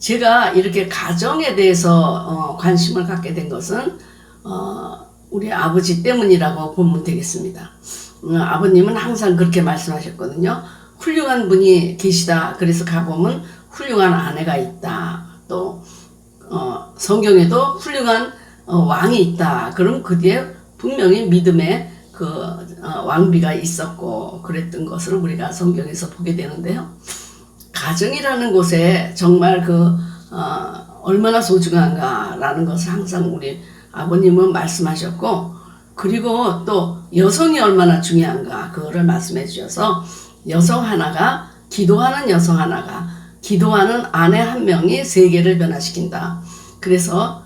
제가 이렇게 가정에 대해서 관심을 갖게 된 것은 우리 아버지 때문이라고 보면 되겠습니다. 아버님은 항상 그렇게 말씀하셨거든요. 훌륭한 분이 계시다. 그래서 가보면 훌륭한 아내가 있다. 또 성경에도 훌륭한 왕이 있다. 그럼 그 뒤에 분명히 믿음의 왕비가 있었고 그랬던 것을 우리가 성경에서 보게 되는데요. 가정이라는 곳에 정말 얼마나 소중한가라는 것을 항상 우리 아버님은 말씀하셨고, 그리고 또 여성이 얼마나 중요한가 그거를 말씀해 주셔서 여성 하나가, 기도하는 여성 하나가, 기도하는 아내 한 명이 세계를 변화시킨다. 그래서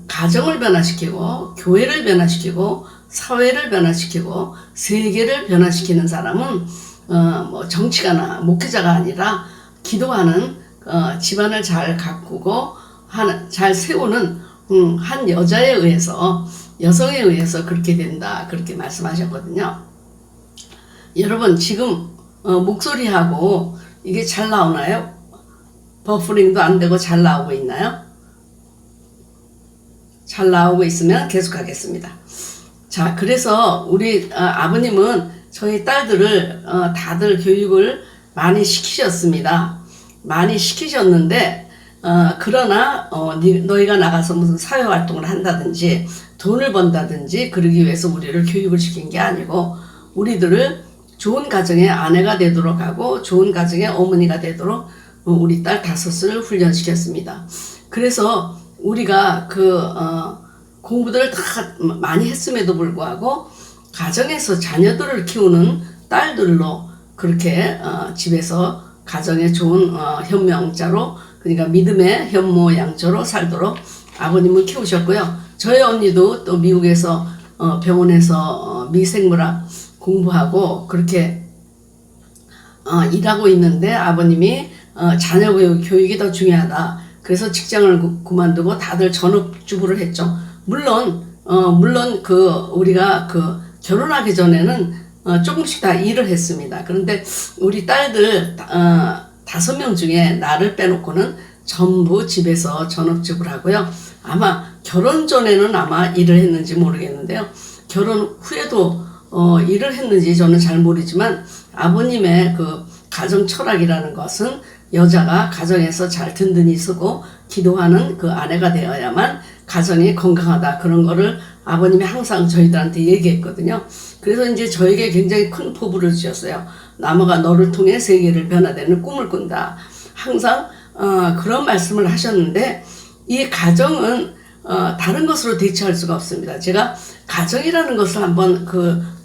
가정을 변화시키고 교회를 변화시키고 사회를 변화시키고 세계를 변화시키는 사람은 뭐 정치가나 목회자가 아니라 기도하는 집안을 잘 가꾸고 잘 세우는 한 여자에 의해서, 여성에 의해서 그렇게 된다. 그렇게 말씀하셨거든요. 여러분 지금 목소리하고 이게 잘 나오나요? 버퍼링도 안 되고 잘 나오고 있나요? 잘 나오고 있으면 계속하겠습니다. 자, 그래서 우리 아버님은 저희 딸들을 다들 교육을 많이 시키셨습니다. 많이 시키셨는데 그러나 너희가 나가서 무슨 사회활동을 한다든지 돈을 번다든지 그러기 위해서 우리를 교육을 시킨 게 아니고 우리들을 좋은 가정의 아내가 되도록 하고 좋은 가정의 어머니가 되도록 우리 딸 5을 훈련시켰습니다. 그래서 우리가 공부들을 다 많이 했음에도 불구하고 가정에서 자녀들을 키우는 딸들로 그렇게 집에서 가정의 좋은 현모양자로, 그러니까 믿음의 현모양처로 살도록 아버님은 키우셨고요. 저희 언니도 또 미국에서 병원에서 미생물학 공부하고 그렇게 일하고 있는데 아버님이 자녀 교육이 더 중요하다. 그래서 직장을 그만두고 다들 전업주부를 했죠. 물론 우리가 결혼하기 전에는 조금씩 다 일을 했습니다. 그런데 우리 딸들 5명 중에 나를 빼놓고는 전부 집에서 전업주부를 하고요. 아마 결혼 전에는 아마 일을 했는지 모르겠는데요. 결혼 후에도 일을 했는지 저는 잘 모르지만 아버님의 가정 철학이라는 것은 여자가 가정에서 잘 든든히 서고 기도하는 아내가 되어야만 가정이 건강하다. 그런 거를 아버님이 항상 저희들한테 얘기했거든요. 그래서 이제 저에게 굉장히 큰 포부를 주셨어요. 나무가 너를 통해 세계를 변화되는 꿈을 꾼다. 항상 그런 말씀을 하셨는데 이 가정은 다른 것으로 대체할 수가 없습니다. 제가 가정이라는 것을 한번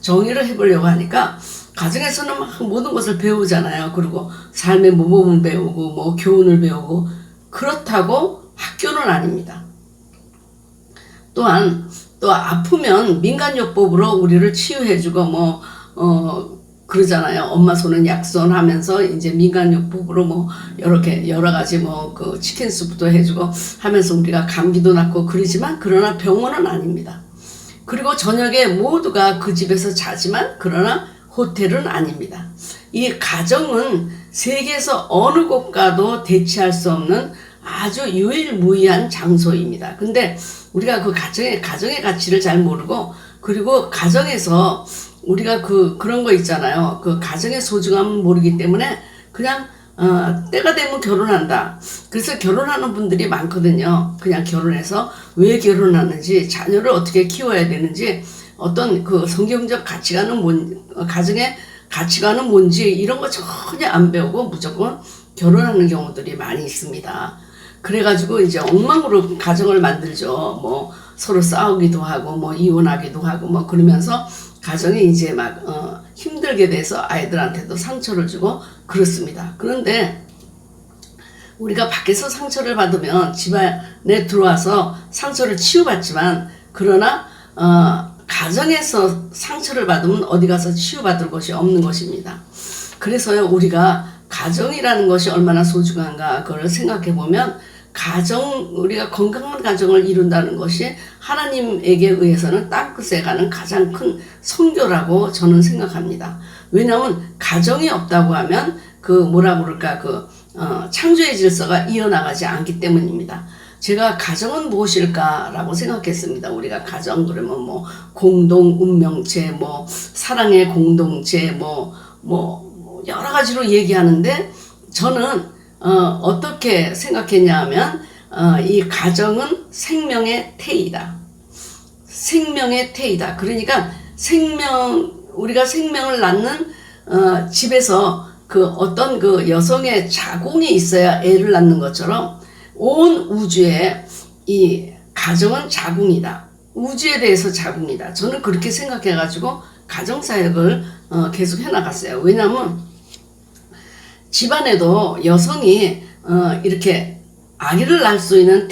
정의를 해보려고 하니까 가정에서는 막 모든 것을 배우잖아요. 그리고 삶의 모범을 배우고 뭐 교훈을 배우고 그렇다고 학교는 아닙니다. 또한 또 아프면 민간요법으로 우리를 치유해주고 그러잖아요. 엄마 손은 약손 하면서 이제 민간요법으로 여러 가지 치킨 수프도 해주고 하면서 우리가 감기도 낫고 그러지만 그러나 병원은 아닙니다. 그리고 저녁에 모두가 그 집에서 자지만 그러나 호텔은 아닙니다. 이 가정은 세계에서 어느 곳 가도 대체할 수 없는 아주 유일무이한 장소입니다. 근데 우리가 가정의 가치를 잘 모르고, 그리고 가정에서 우리가 그런 거 있잖아요. 가정의 소중함을 모르기 때문에 그냥 때가 되면 결혼한다. 그래서 결혼하는 분들이 많거든요. 그냥 결혼해서 왜 결혼하는지, 자녀를 어떻게 키워야 되는지, 어떤 성경적 가치관은 가정의 가치관은 뭔지 이런 거 전혀 안 배우고 무조건 결혼하는 경우들이 많이 있습니다. 그래가지고 이제 엉망으로 가정을 만들죠. 서로 싸우기도 하고 이혼하기도 하고 그러면서 가정이 이제 힘들게 돼서 아이들한테도 상처를 주고 그렇습니다. 그런데 우리가 밖에서 상처를 받으면 집안에 들어와서 상처를 치유받지만, 그러나 가정에서 상처를 받으면 어디 가서 치유받을 것이 없는 것입니다. 그래서요, 우리가 가정이라는 것이 얼마나 소중한가 그걸 생각해 보면 우리가 건강한 가정을 이룬다는 것이 하나님에게 의해서는 땅끝에 가는 가장 큰 선교라고 저는 생각합니다. 왜냐하면 가정이 없다고 하면 창조의 질서가 이어나가지 않기 때문입니다. 제가 가정은 무엇일까라고 생각했습니다. 우리가 가정 그러면 뭐 공동 운명체, 뭐 사랑의 공동체, 뭐 여러 가지로 얘기하는데 저는 어떻게 생각했냐면 이 가정은 생명의 태이다. 생명의 태이다. 그러니까 우리가 생명을 낳는 집에서 그 어떤 그 여성의 자궁이 있어야 애를 낳는 것처럼 온 우주에 이 가정은 자궁이다. 우주에 대해서 자궁이다. 저는 그렇게 생각해가지고 가정사역을 계속 해나갔어요. 왜냐하면 집안에도 여성이 이렇게 아기를 낳을 수 있는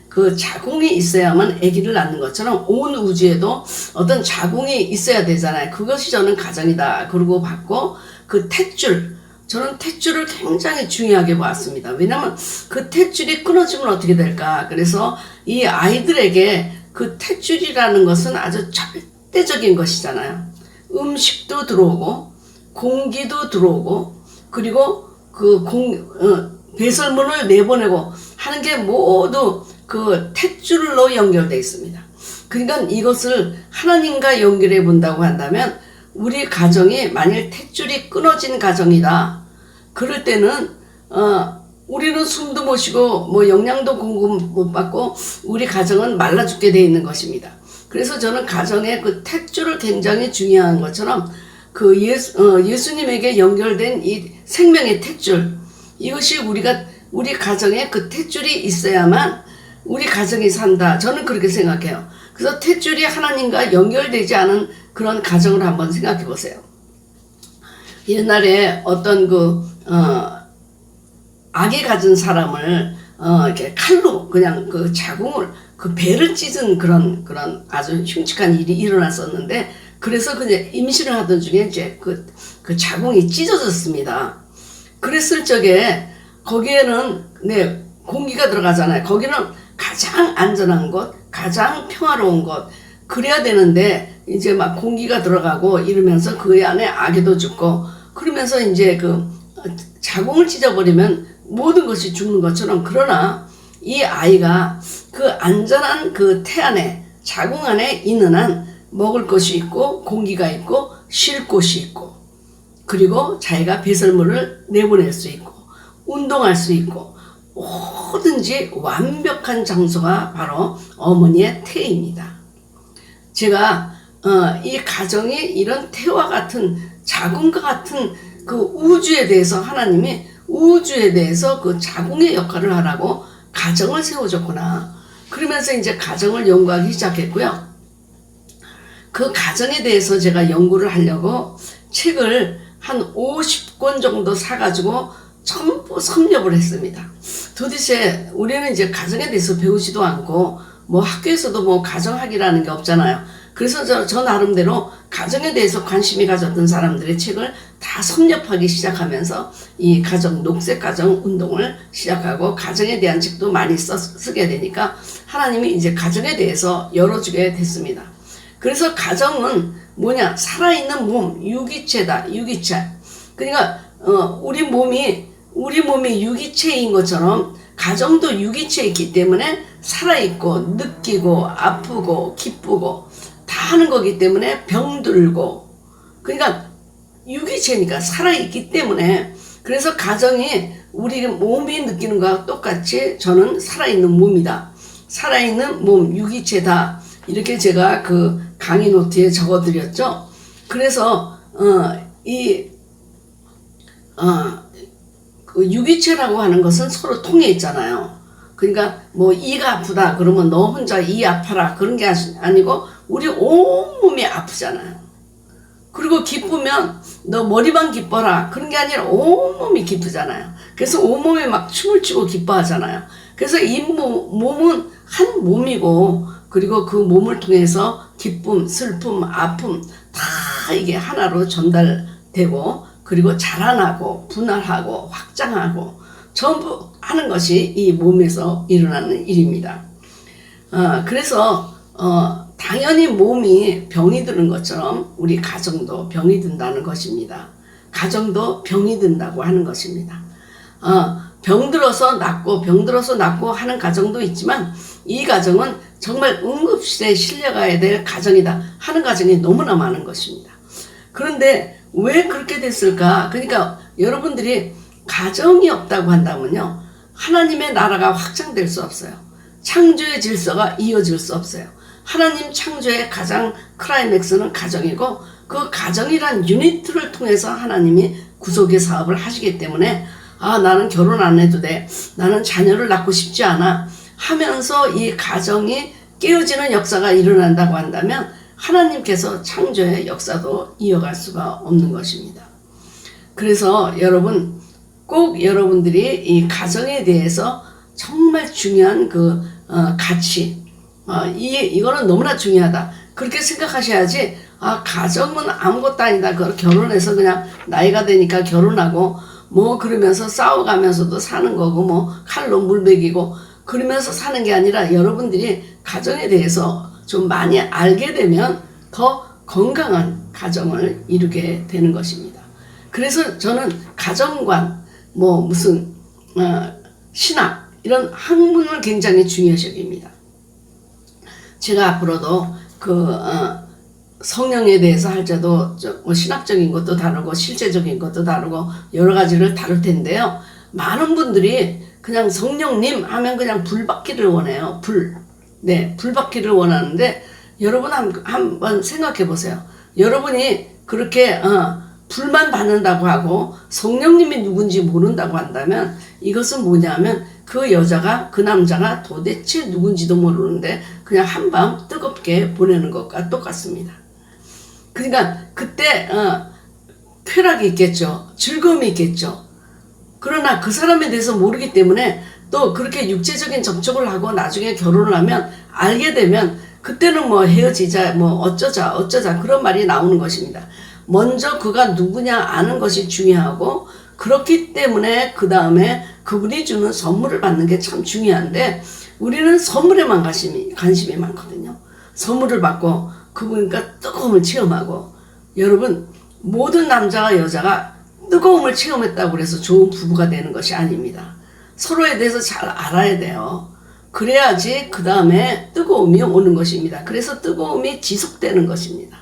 그 자궁이 있어야만 아기를 낳는 것처럼 온 우주에도 어떤 자궁이 있어야 되잖아요. 그것이 저는 가정이다. 그러고 봤고 그 탯줄, 저는 탯줄을 굉장히 중요하게 봤습니다. 왜냐하면 그 탯줄이 끊어지면 어떻게 될까. 그래서 이 아이들에게 그 탯줄이라는 것은 아주 절대적인 것이잖아요. 음식도 들어오고 공기도 들어오고 그리고 배설물을 내보내고 하는 게 모두 그 탯줄로 연결되어 있습니다. 그러니까 이것을 하나님과 연결해 본다고 한다면 우리 가정이 만일 탯줄이 끊어진 가정이다. 그럴 때는 우리는 숨도 못 쉬고 뭐 영양도 공급 못 받고 우리 가정은 말라 죽게 되어 있는 것입니다. 그래서 저는 가정의 그 탯줄을 굉장히 중요한 것처럼 그 예수님에게 연결된 이 생명의 탯줄, 이것이 우리 가정에 그 탯줄이 있어야만 우리 가정이 산다. 저는 그렇게 생각해요. 그래서 탯줄이 하나님과 연결되지 않은 그런 가정을 한번 생각해 보세요. 옛날에 어떤 아기 가진 사람을 이렇게 칼로 그냥 그 자궁을 그 배를 찢은 그런 아주 흉측한 일이 일어났었는데, 그래서 그냥 임신을 하던 중에 이제 그 자궁이 찢어졌습니다. 그랬을 적에 거기에는 공기가 들어가잖아요. 거기는 가장 안전한 곳, 가장 평화로운 곳, 그래야 되는데 이제 막 공기가 들어가고 이러면서 그 안에 아기도 죽고 그러면서 이제 그 자궁을 찢어버리면 모든 것이 죽는 것처럼, 그러나 이 아이가 그 안전한 그 태 안에, 자궁 안에 있는 한 먹을 것이 있고 공기가 있고 쉴 곳이 있고 그리고 자기가 배설물을 내보낼 수 있고 운동할 수 있고 뭐든지 완벽한 장소가 바로 어머니의 태입니다. 제가 이 가정이 이런 태와 같은 자궁과 같은 그 우주에 대해서 하나님이 우주에 대해서 그 자궁의 역할을 하라고 가정을 세워줬구나. 그러면서 이제 가정을 연구하기 시작했고요. 그 가정에 대해서 제가 연구를 하려고 책을 한 50권 정도 사가지고 전부 섭렵을 했습니다. 도대체 우리는 이제 가정에 대해서 배우지도 않고 뭐 학교에서도 뭐 가정학이라는 게 없잖아요. 그래서 저 나름대로 가정에 대해서 관심이 가졌던 사람들의 책을 다 섭렵하기 시작하면서 이 녹색 가정 운동을 시작하고 가정에 대한 책도 많이 쓰게 되니까 하나님이 이제 가정에 대해서 열어주게 됐습니다. 그래서 가정은 뭐냐? 살아있는 몸, 유기체다. 유기체. 그러니까 우리 몸이 유기체인 것처럼 가정도 유기체이기 때문에 살아있고 느끼고 아프고 기쁘고 다 하는 거기 때문에 병들고, 그러니까 유기체니까 살아있기 때문에, 그래서 가정이 우리 몸이 느끼는 것과 똑같이 저는 살아있는 몸이다. 살아있는 몸, 유기체다. 이렇게 제가 그 강의 노트에 적어드렸죠. 그래서 그 유기체라고 하는 것은 서로 통해 있잖아요. 그러니까 뭐 이가 아프다 그러면 너 혼자 이 아파라 그런 게 아니고 우리 온몸이 아프잖아요. 그리고 기쁘면 너 머리만 기뻐라 그런 게 아니라 온몸이 기쁘잖아요. 그래서 온몸이 막 춤을 추고 기뻐하잖아요. 그래서 이 몸은 한 몸이고, 그리고 그 몸을 통해서 기쁨, 슬픔, 아픔 다 이게 하나로 전달되고, 그리고 자라나고 분할하고 확장하고 전부 하는 것이 이 몸에서 일어나는 일입니다. 그래서 당연히 몸이 병이 드는 것처럼 우리 가정도 병이 든다는 것입니다. 가정도 병이 든다고 하는 것입니다. 병들어서 낳고 하는 가정도 있지만 이 가정은 정말 응급실에 실려가야 될 가정이다 하는 가정이 너무나 많은 것입니다. 그런데 왜 그렇게 됐을까? 그러니까 여러분들이 가정이 없다고 한다면요, 하나님의 나라가 확장될 수 없어요. 창조의 질서가 이어질 수 없어요. 하나님 창조의 가장 클라이맥스는 가정이고, 그 가정이란 유니트를 통해서 하나님이 구속의 사업을 하시기 때문에 나는 결혼 안 해도 돼, 나는 자녀를 낳고 싶지 않아 하면서 이 가정이 깨어지는 역사가 일어난다고 한다면 하나님께서 창조의 역사도 이어갈 수가 없는 것입니다. 그래서 여러분, 꼭 여러분들이 이 가정에 대해서 정말 중요한 가치, 이거는 너무나 중요하다 그렇게 생각하셔야지, 가정은 아무것도 아니다, 결혼해서 그냥 나이가 되니까 결혼하고 그러면서 싸워가면서도 사는 거고, 칼로 물 먹이고 그러면서 사는 게 아니라, 여러분들이 가정에 대해서 좀 많이 알게 되면 더 건강한 가정을 이루게 되는 것입니다. 그래서 저는 가정관, 신학, 이런 학문을 굉장히 중요시 여깁니다. 제가 앞으로도 성령에 대해서 할 때도 신학적인 것도 다루고 실제적인 것도 다루고 여러 가지를 다룰 텐데요. 많은 분들이 그냥 성령님 하면 그냥 불 받기를 원해요. 불 받기를 원하는데, 여러분 한번 생각해 보세요. 여러분이 그렇게 불만 받는다고 하고 성령님이 누군지 모른다고 한다면, 이것은 뭐냐면 그 여자가, 그 남자가 도대체 누군지도 모르는데 그냥 한밤 뜨겁게 보내는 것과 똑같습니다. 그러니까 그때 쾌락이 있겠죠. 즐거움이 있겠죠. 그러나 그 사람에 대해서 모르기 때문에 또 그렇게 육체적인 접촉을 하고 나중에 결혼을 하면, 알게 되면 그때는 헤어지자, 어쩌자 그런 말이 나오는 것입니다. 먼저 그가 누구냐 아는 것이 중요하고, 그렇기 때문에 그 다음에 그분이 주는 선물을 받는 게 참 중요한데, 우리는 선물에만 관심이 많거든요. 선물을 받고 그분과 뜨거움을 체험하고, 여러분, 모든 남자와 여자가 뜨거움을 체험했다고 해서 좋은 부부가 되는 것이 아닙니다. 서로에 대해서 잘 알아야 돼요. 그래야지 그 다음에 뜨거움이 오는 것입니다. 그래서 뜨거움이 지속되는 것입니다.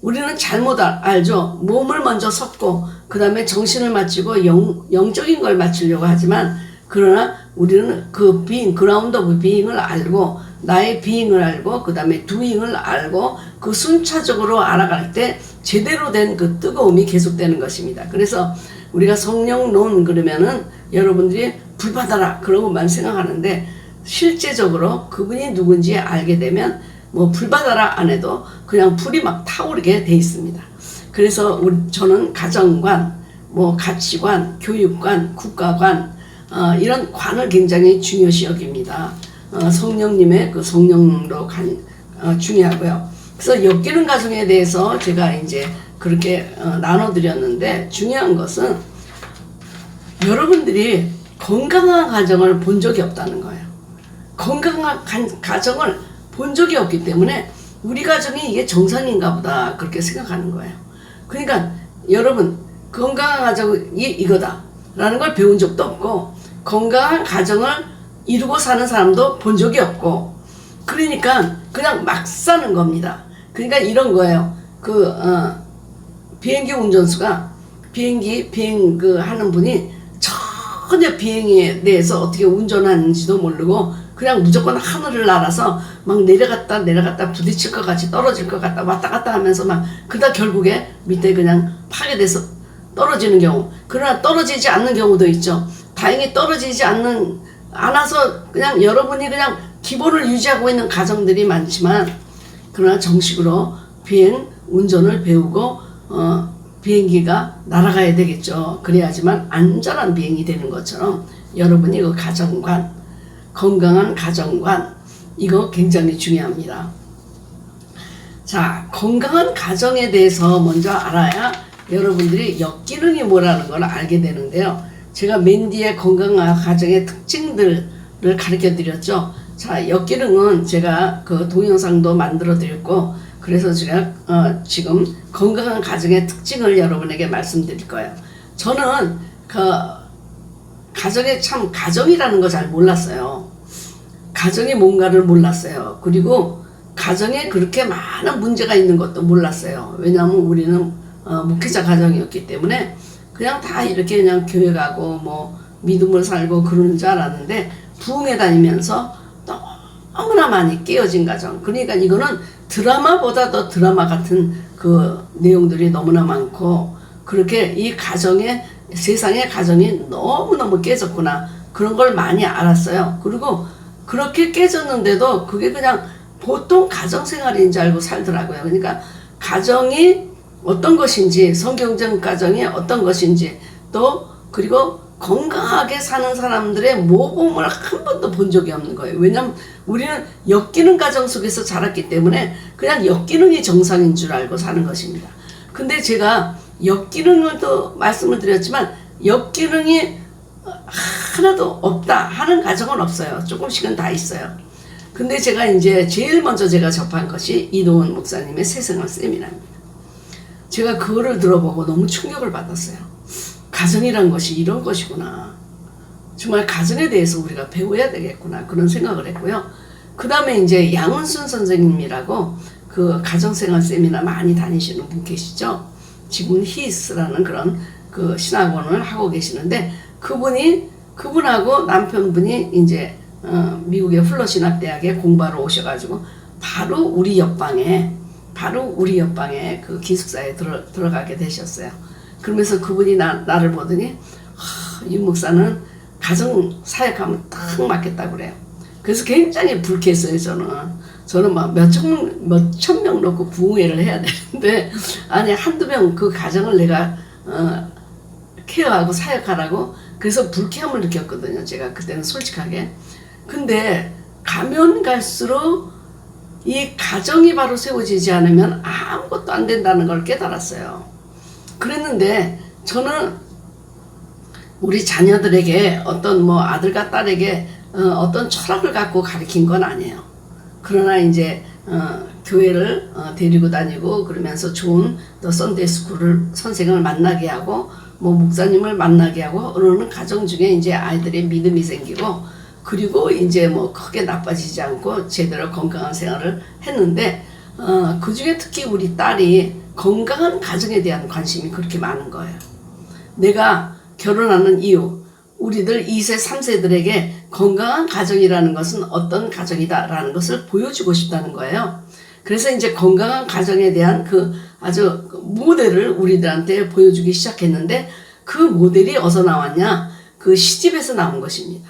우리는 잘못 알죠. 몸을 먼저 섞고 그 다음에 정신을 맞추고 영적인 걸 맞추려고 하지만, 그러나 우리는 그 그라운드 오브 비잉을 알고, 나의 비잉을 알고, 그 다음에 두잉을 알고, 그 순차적으로 알아갈 때 제대로 된 그 뜨거움이 계속되는 것입니다. 그래서 우리가 성령론 그러면은 여러분들이 불 받아라 그러고만 생각하는데, 실제적으로 그분이 누군지 알게 되면 불 받아라 안 해도 그냥 불이 막 타오르게 돼 있습니다. 그래서 저는 가정관, 가치관, 교육관, 국가관, 이런 관을 굉장히 중요시 여깁니다. 성령님의 그 성령으로 중요하고요. 그래서 엮이는 가정에 대해서 제가 이제 그렇게 나눠드렸는데, 중요한 것은 여러분들이 건강한 가정을 본 적이 없다는 거예요. 건강한 가정을 본 적이 없기 때문에 우리 가정이 이게 정상인가 보다 그렇게 생각하는 거예요. 그러니까 여러분, 건강한 가정이 이거다라는 걸 배운 적도 없고, 건강한 가정을 이루고 사는 사람도 본 적이 없고, 그러니까 그냥 막 사는 겁니다. 그러니까 이런 거예요. 비행기 운전수가 비행 하는 분이 전혀 비행에 대해서 어떻게 운전하는지도 모르고 그냥 무조건 하늘을 날아서 막 내려갔다 부딪힐 것 같이, 떨어질 것 같다 왔다 갔다 하면서 그러다 결국에 밑에 그냥 파괴돼서 떨어지는 경우, 그러나 떨어지지 않는 경우도 있죠. 다행히 떨어지지 않아서 그냥 여러분이 그냥 기본을 유지하고 있는 가정들이 많지만, 그러나 정식으로 비행 운전을 배우고 비행기가 날아가야 되겠죠. 그래야지만 안전한 비행이 되는 것처럼 여러분이 그 가정관, 건강한 가정관, 이거 굉장히 중요합니다. 자, 건강한 가정에 대해서 먼저 알아야 여러분들이 역기능이 뭐라는 걸 알게 되는데요. 제가 맨 뒤에 건강한 가정의 특징들을 가르쳐 드렸죠. 자, 역기능은 제가 그 동영상도 만들어 드렸고, 그래서 제가 지금 건강한 가정의 특징을 여러분에게 말씀드릴 거예요. 저는 가정에 참 가정이라는 거 잘 몰랐어요. 가정이 뭔가를 몰랐어요. 그리고 가정에 그렇게 많은 문제가 있는 것도 몰랐어요. 왜냐하면 우리는 목회자 가정이었기 때문에 그냥 다 이렇게 그냥 교회 가고 뭐 믿음을 살고 그러는 줄 알았는데 부흥회 다니면서 너무나 많이 깨어진 가정. 그러니까 이거는 드라마보다 더 드라마 같은 그 내용들이 너무나 많고 그렇게 이 가정에 세상의 가정이 너무너무 깨졌구나 그런 걸 많이 알았어요. 그리고 그렇게 깨졌는데도 그게 그냥 보통 가정생활인 줄 알고 살더라고요. 그러니까 가정이 어떤 것인지 성경적 가정이 어떤 것인지 또 그리고 건강하게 사는 사람들의 모범을 한 번도 본 적이 없는 거예요. 왜냐하면 우리는 역기능 가정 속에서 자랐기 때문에 그냥 역기능이 정상인 줄 알고 사는 것입니다. 근데 제가 역기능을 또 말씀을 드렸지만 역기능이 하나도 없다 하는 가정은 없어요. 조금씩은 다 있어요. 근데 제가 이제 제일 먼저 제가 접한 것이 이동원 목사님의 새생활 세미나입니다. 제가 그거를 들어보고 너무 충격을 받았어요. 가정이란 것이 이런 것이구나. 정말 가정에 대해서 우리가 배워야 되겠구나. 그런 생각을 했고요. 그 다음에 이제 양은순 선생님이라고 그 가정생활 세미나 많이 다니시는 분 계시죠. 지금 히스라는 그런 그 신학원을 하고 계시는데 그분하고 남편분이 이제 미국의 플러신학대학에 공부하러 오셔가지고 바로 우리 옆방에 그 기숙사에 들어가게 되셨어요. 그러면서 그분이 나를 보더니 이 목사는 가정 사역하면 딱 맞겠다고 그래요. 그래서 굉장히 불쾌했어요. 저는 막 몇천 명 놓고 부흥회를 해야 되는데 아니 한두 명 그 가정을 내가 케어하고 사역하라고 그래서 불쾌함을 느꼈거든요. 제가 그때는 솔직하게. 근데 가면 갈수록 이 가정이 바로 세워지지 않으면 아무것도 안 된다는 걸 깨달았어요. 그랬는데 저는 우리 자녀들에게 어떤 뭐 아들과 딸에게 어떤 철학을 갖고 가르친 건 아니에요. 그러나 이제 교회를 데리고 다니고 그러면서 좋은 또 썬데이 스쿨을 선생을 만나게 하고 뭐 목사님을 만나게 하고 그러는 가정 중에 이제 아이들의 믿음이 생기고 그리고 이제 뭐 크게 나빠지지 않고 제대로 건강한 생활을 했는데 그 중에 특히 우리 딸이 건강한 가정에 대한 관심이 그렇게 많은 거예요. 내가 결혼하는 이유, 우리들 2세, 3세들에게 건강한 가정이라는 것은 어떤 가정이다라는 것을 보여주고 싶다는 거예요. 그래서 이제 건강한 가정에 대한 그 아주 모델을 우리들한테 보여주기 시작했는데 그 모델이 어디서 나왔냐? 그 시집에서 나온 것입니다.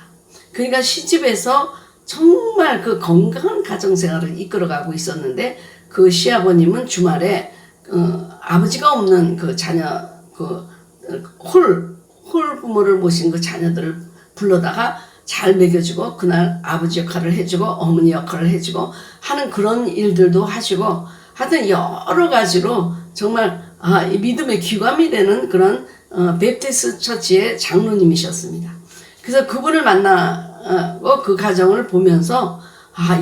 그러니까 시집에서 정말 그 건강한 가정생활을 이끌어가고 있었는데 그 시아버님은 주말에 아버지가 없는 그 자녀 홀 부모를 모신 그 자녀들을 불러다가 잘 먹여주고 그날 아버지 역할을 해주고 어머니 역할을 해주고 하는 그런 일들도 하시고 하여튼 여러 가지로 정말 이 믿음의 귀감이 되는 그런 베프티스트 처치의 장로님이셨습니다. 그래서 그분을 만나고 그 가정을 보면서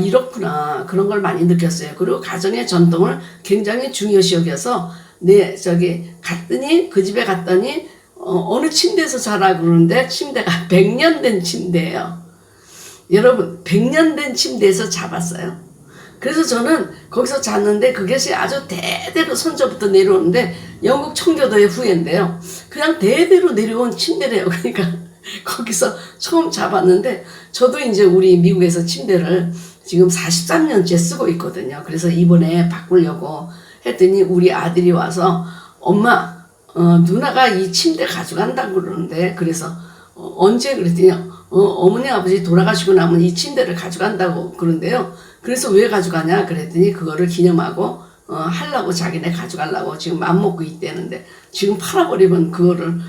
이렇구나 그런 걸 많이 느꼈어요. 그리고 가정의 전통을 굉장히 중요시 여겨서 갔더니 그 집에 갔더니 어느 침대에서 자라 그러는데 침대가 100년 된 침대예요. 여러분 100년 된 침대에서 자봤어요. 그래서 저는 거기서 잤는데 그것이 아주 대대로 손자부터 내려오는데 영국 청교도의 후예인데요. 그냥 대대로 내려온 침대래요. 그러니까 거기서 처음 자봤는데 저도 이제 우리 미국에서 침대를 지금 43년째 쓰고 있거든요. 그래서 이번에 바꾸려고 했더니 우리 아들이 와서 엄마 누나가 이 침대 가져간다고 그러는데 그래서 언제 그랬더니 어머니 아버지 돌아가시고 나면 이 침대를 가져간다고 그런데요. 그래서 왜 가져가냐 그랬더니 그거를 기념하고 하려고 자기네 가져가려고 지금 맘먹고 있대는데 지금 팔아버리면 그거를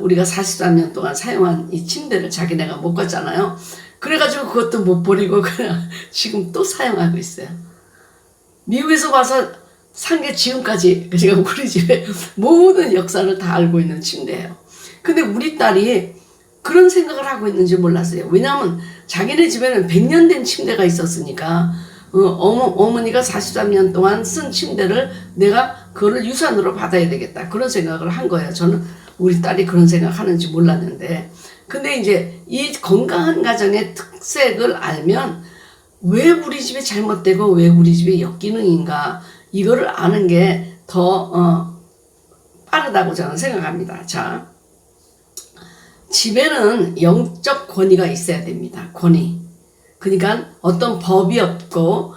우리가 43년 동안 사용한 이 침대를 자기네가 못 갔잖아요. 그래가지고 그것도 못 버리고 그냥 지금 또 사용하고 있어요. 미국에서 와서 산 게 지금까지 제가 우리 집에 모든 역사를 다 알고 있는 침대예요. 근데 우리 딸이 그런 생각을 하고 있는지 몰랐어요. 왜냐하면 자기네 집에는 100년 된 침대가 있었으니까 어머니가 43년 동안 쓴 침대를 내가 그거를 유산으로 받아야 되겠다. 그런 생각을 한 거예요. 저는 우리 딸이 그런 생각하는지 몰랐는데 근데 이제 이 건강한 가정의 특색을 알면 왜 우리 집이 잘못되고 왜 우리 집이 역기능인가, 이거를 아는 게 더 빠르다고 저는 생각합니다. 자, 집에는 영적 권위가 있어야 됩니다. 권위. 그러니까 어떤 법이 없고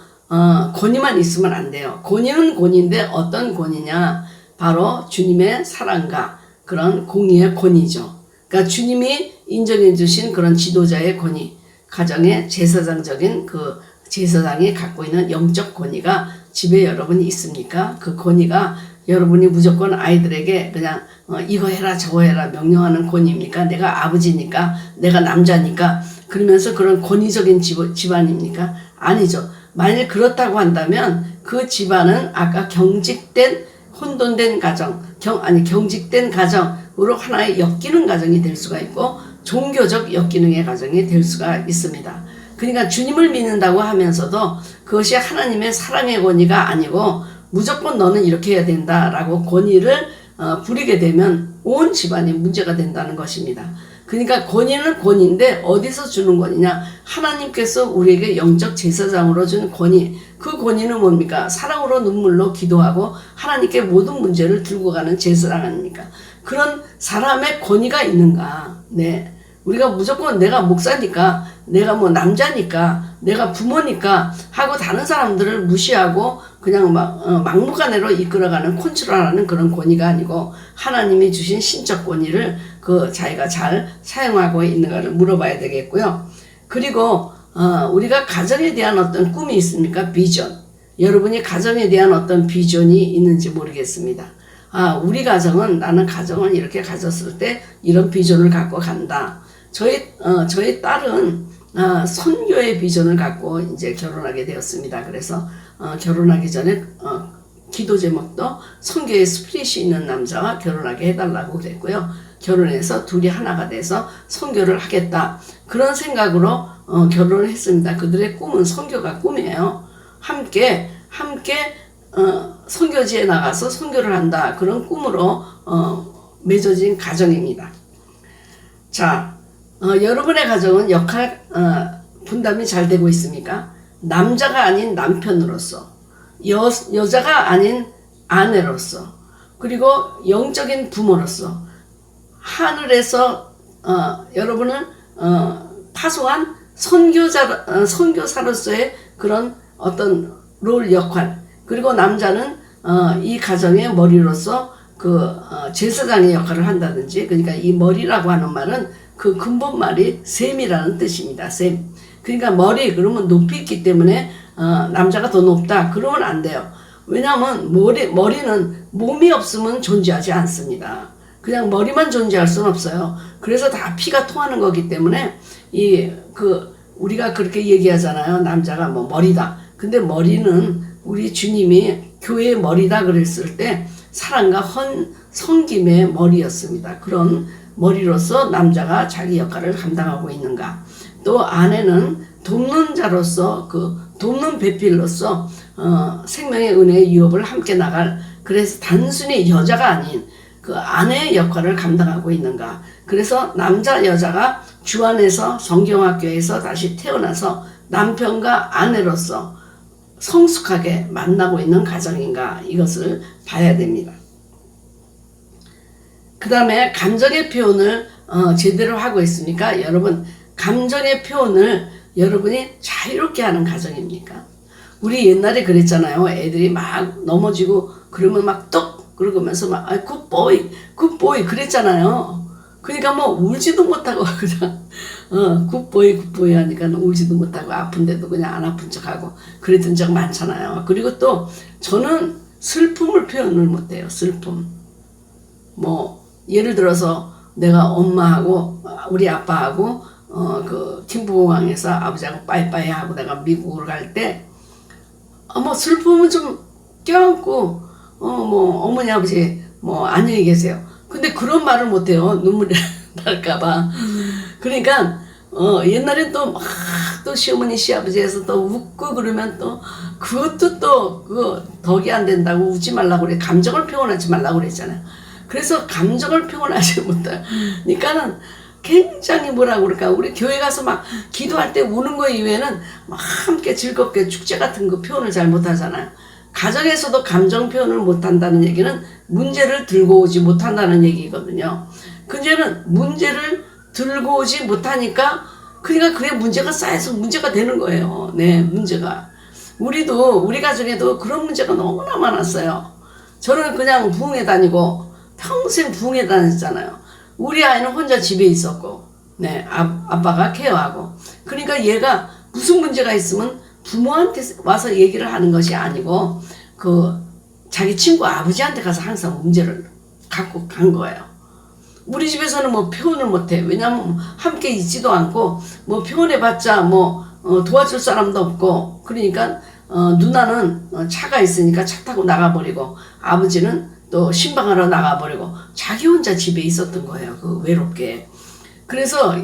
권위만 있으면 안 돼요. 권위는 권위인데 어떤 권위냐? 바로 주님의 사랑과 그런 공의의 권위죠. 그러니까 주님이 인정해 주신 그런 지도자의 권위, 가정의 제사장적인 그 제사장이 갖고 있는 영적 권위가 집에 여러분이 있습니까? 그 권위가 여러분이 무조건 아이들에게 그냥 이거 해라 저거 해라 명령하는 권위입니까? 내가 아버지니까, 내가 남자니까 그러면서 그런 권위적인 집안입니까? 아니죠. 만일 그렇다고 한다면 그 집안은 아까 경직된 혼돈된 가정, 경직된 가정으로 하나의 엮이는 가정이 될 수가 있고 종교적 역기능의 가정이 될 수가 있습니다. 그러니까 주님을 믿는다고 하면서도 그것이 하나님의 사랑의 권위가 아니고 무조건 너는 이렇게 해야 된다라고 권위를 부리게 되면 온 집안이 문제가 된다는 것입니다. 그러니까 권위는 권위인데 어디서 주는 권위냐? 하나님께서 우리에게 영적 제사장으로 준 권위. 그 권위는 뭡니까? 사랑으로 눈물로 기도하고 하나님께 모든 문제를 들고 가는 제사장 아닙니까? 그런 사람의 권위가 있는가? 네. 우리가 무조건 내가 목사니까, 내가 뭐 남자니까, 내가 부모니까 하고 다른 사람들을 무시하고 그냥 막무가내로 이끌어가는 컨트롤하는 그런 권위가 아니고 하나님이 주신 신적 권위를 그 자기가 잘 사용하고 있는가를 물어봐야 되겠고요. 그리고 우리가 가정에 대한 어떤 꿈이 있습니까? 비전. 여러분이 가정에 대한 어떤 비전이 있는지 모르겠습니다. 우리 가정은, 나는 가정을 이렇게 가졌을 때 이런 비전을 갖고 간다. 저희 딸은 선교의 비전을 갖고 이제 결혼하게 되었습니다. 그래서 결혼하기 전에 기도 제목도 선교의 스피릿이 있는 남자와 결혼하게 해달라고 그랬고요. 결혼해서 둘이 하나가 돼서 선교를 하겠다. 그런 생각으로 결혼을 했습니다. 그들의 꿈은 선교가 꿈이에요. 함께 선교지에 나가서 선교를 한다. 그런 꿈으로 맺어진 가정입니다. 자, 여러분의 가정은 역할 분담이 잘 되고 있습니까? 남자가 아닌 남편으로서, 여자가 아닌 아내로서, 그리고 영적인 부모로서 하늘에서 여러분은 파송한 선교사로서의 그런 어떤 롤 역할, 그리고 남자는 이 가정의 머리로서 제사장의 역할을 한다든지. 그러니까 이 머리라고 하는 말은 그 근본 말이 셈이라는 뜻입니다. 셈. 그러니까 머리 그러면 높이 있기 때문에 남자가 더 높다 그러면 안 돼요. 왜냐하면 머리는 몸이 없으면 존재하지 않습니다. 그냥 머리만 존재할 수는 없어요. 그래서 다 피가 통하는 거기 때문에 우리가 그렇게 얘기하잖아요. 남자가 뭐 머리다. 근데 머리는 우리 주님이 교회의 머리다 그랬을 때 사랑과 섬김의 머리였습니다. 그런 머리로서 남자가 자기 역할을 감당하고 있는가. 또 아내는 돕는 자로서 돕는 배필로서 생명의 은혜의 유업을 함께 나갈, 그래서 단순히 여자가 아닌 그 아내의 역할을 감당하고 있는가. 그래서 남자 여자가 주 안에서 성경학교에서 다시 태어나서 남편과 아내로서 성숙하게 만나고 있는 가정인가, 이것을 봐야 됩니다. 그 다음에 감정의 표현을 제대로 하고 있습니까? 여러분, 감정의 표현을 여러분이 자유롭게 하는 가정입니까? 우리 옛날에 그랬잖아요. 애들이 막 넘어지고 그러면 막 떡 그러면서 막 굿보이 굿보이 그랬잖아요. 그러니까 뭐 울지도 못하고 그냥 굿보이 하니까 울지도 못하고 아픈데도 그냥 안 아픈 척하고 그랬던 적 많잖아요. 그리고 또 저는 슬픔을 표현을 못해요. 슬픔. 뭐 예를 들어서 내가 엄마하고 우리 아빠하고 김포공항에서 아버지하고 빠이빠이 하고 내가 미국으로 갈 때 뭐 슬픔은 좀 껴안고 뭐 어머니 아버지 뭐 안녕히 계세요. 근데 그런 말을 못해요. 눈물이 날까봐. 그러니까 옛날엔 또 시어머니 시아버지에서 또 웃고 그러면 또 그것도 또 덕이 안 된다고 웃지 말라고 그래. 감정을 표현하지 말라고 그랬잖아요. 그래서 감정을 표현하지 못하니까는 굉장히 뭐라 그럴까, 우리 교회 가서 막 기도할 때 우는 거 이외에는 막 함께 즐겁게 축제 같은 거 표현을 잘 못하잖아요. 가정에서도 감정 표현을 못한다는 얘기는 문제를 들고 오지 못한다는 얘기거든요. 근데는 문제를 들고 오지 못하니까, 그러니까 그게 문제가 쌓여서 문제가 되는 거예요. 네, 문제가. 우리 가정에도 그런 문제가 너무나 많았어요. 저는 그냥 부흥회 다니고 평생 부흥회 다녔잖아요. 우리 아이는 혼자 집에 있었고, 네, 아빠가 케어하고. 그러니까 얘가 무슨 문제가 있으면 부모한테 와서 얘기를 하는 것이 아니고, 자기 친구 아버지한테 가서 항상 문제를 갖고 간 거예요. 우리 집에서는 뭐 표현을 못해. 왜냐면 함께 있지도 않고, 뭐 표현해봤자 도와줄 사람도 없고, 그러니까 누나는 차가 있으니까 차 타고 나가버리고, 아버지는 또 신방하러 나가버리고, 자기 혼자 집에 있었던 거예요. 외롭게. 그래서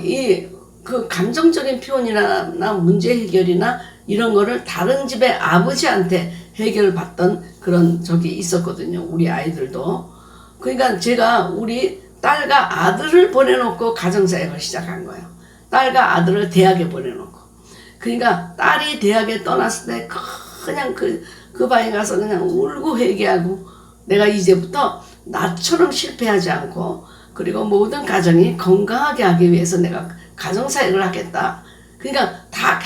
그 감정적인 표현이나 문제 해결이나 이런 거를 다른 집의 아버지한테 해결받던 그런 적이 있었거든요. 우리 아이들도. 그러니까 제가 우리 딸과 아들을 보내놓고 가정사역을 시작한 거예요. 딸과 아들을 대학에 보내놓고. 그러니까 딸이 대학에 떠났을 때 그냥 그 방에 가서 그냥 울고 회개하고, 내가 이제부터 나처럼 실패하지 않고, 그리고 모든 가정이 건강하게 하기 위해서 내가 가정사역을 하겠다. 그러니까 다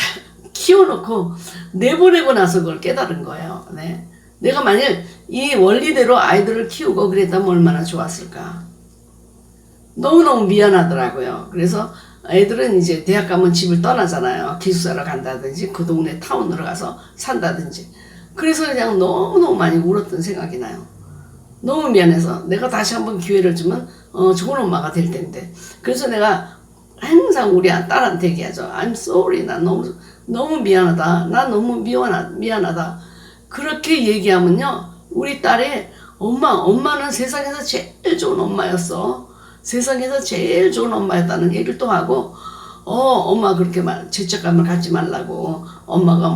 키워놓고 내보내고 나서 그걸 깨달은 거예요. 네. 내가 만약 이 원리대로 아이들을 키우고 그랬다면 얼마나 좋았을까. 너무너무 미안하더라고요. 그래서 애들은 이제 대학 가면 집을 떠나잖아요. 기숙사로 간다든지 그 동네 타운으로 가서 산다든지. 그래서 그냥 너무너무 많이 울었던 생각이 나요. 너무 미안해서 내가 다시 한번 기회를 주면 좋은 엄마가 될 텐데. 그래서 내가 항상 우리 딸한테 얘기하죠. I'm sorry. 나 너무 미안하다. 나 너무 미안하다. 그렇게 얘기하면요, 우리 딸이 엄마는 세상에서 제일 좋은 엄마였어. 세상에서 제일 좋은 엄마였다는 얘기를 또 하고, 엄마 그렇게 죄책감을 갖지 말라고. 엄마가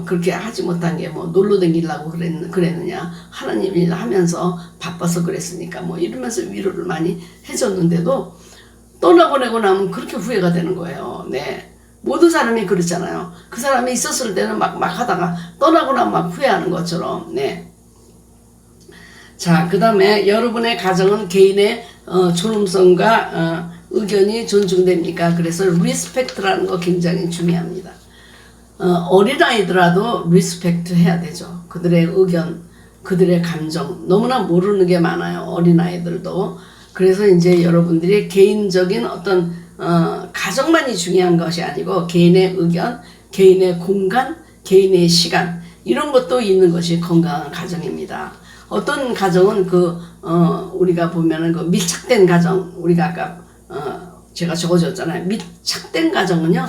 그렇게 하지 못한 게 놀러 다니려고 그랬느냐. 하나님 일 하면서 바빠서 그랬으니까 이러면서 위로를 많이 해줬는데도 떠나보내고 나면 그렇게 후회가 되는 거예요. 네. 모든 사람이 그렇잖아요. 그 사람이 있었을 때는 막 하다가 떠나고 나면 막 후회하는 것처럼. 네. 자, 그 다음에 여러분의 가정은 개인의 존엄성과 의견이 존중됩니까? 그래서 리스펙트라는 거 굉장히 중요합니다. 어린아이들라도 리스펙트 해야 되죠. 그들의 의견, 그들의 감정. 너무나 모르는 게 많아요. 어린아이들도. 그래서 이제 여러분들이 개인적인 어떤 가정만이 중요한 것이 아니고, 개인의 의견, 개인의 공간, 개인의 시간, 이런 것도 있는 것이 건강한 가정입니다. 어떤 가정은 우리가 보면은 밀착된 가정, 우리가 아까 제가 적어줬잖아요. 밀착된 가정은요,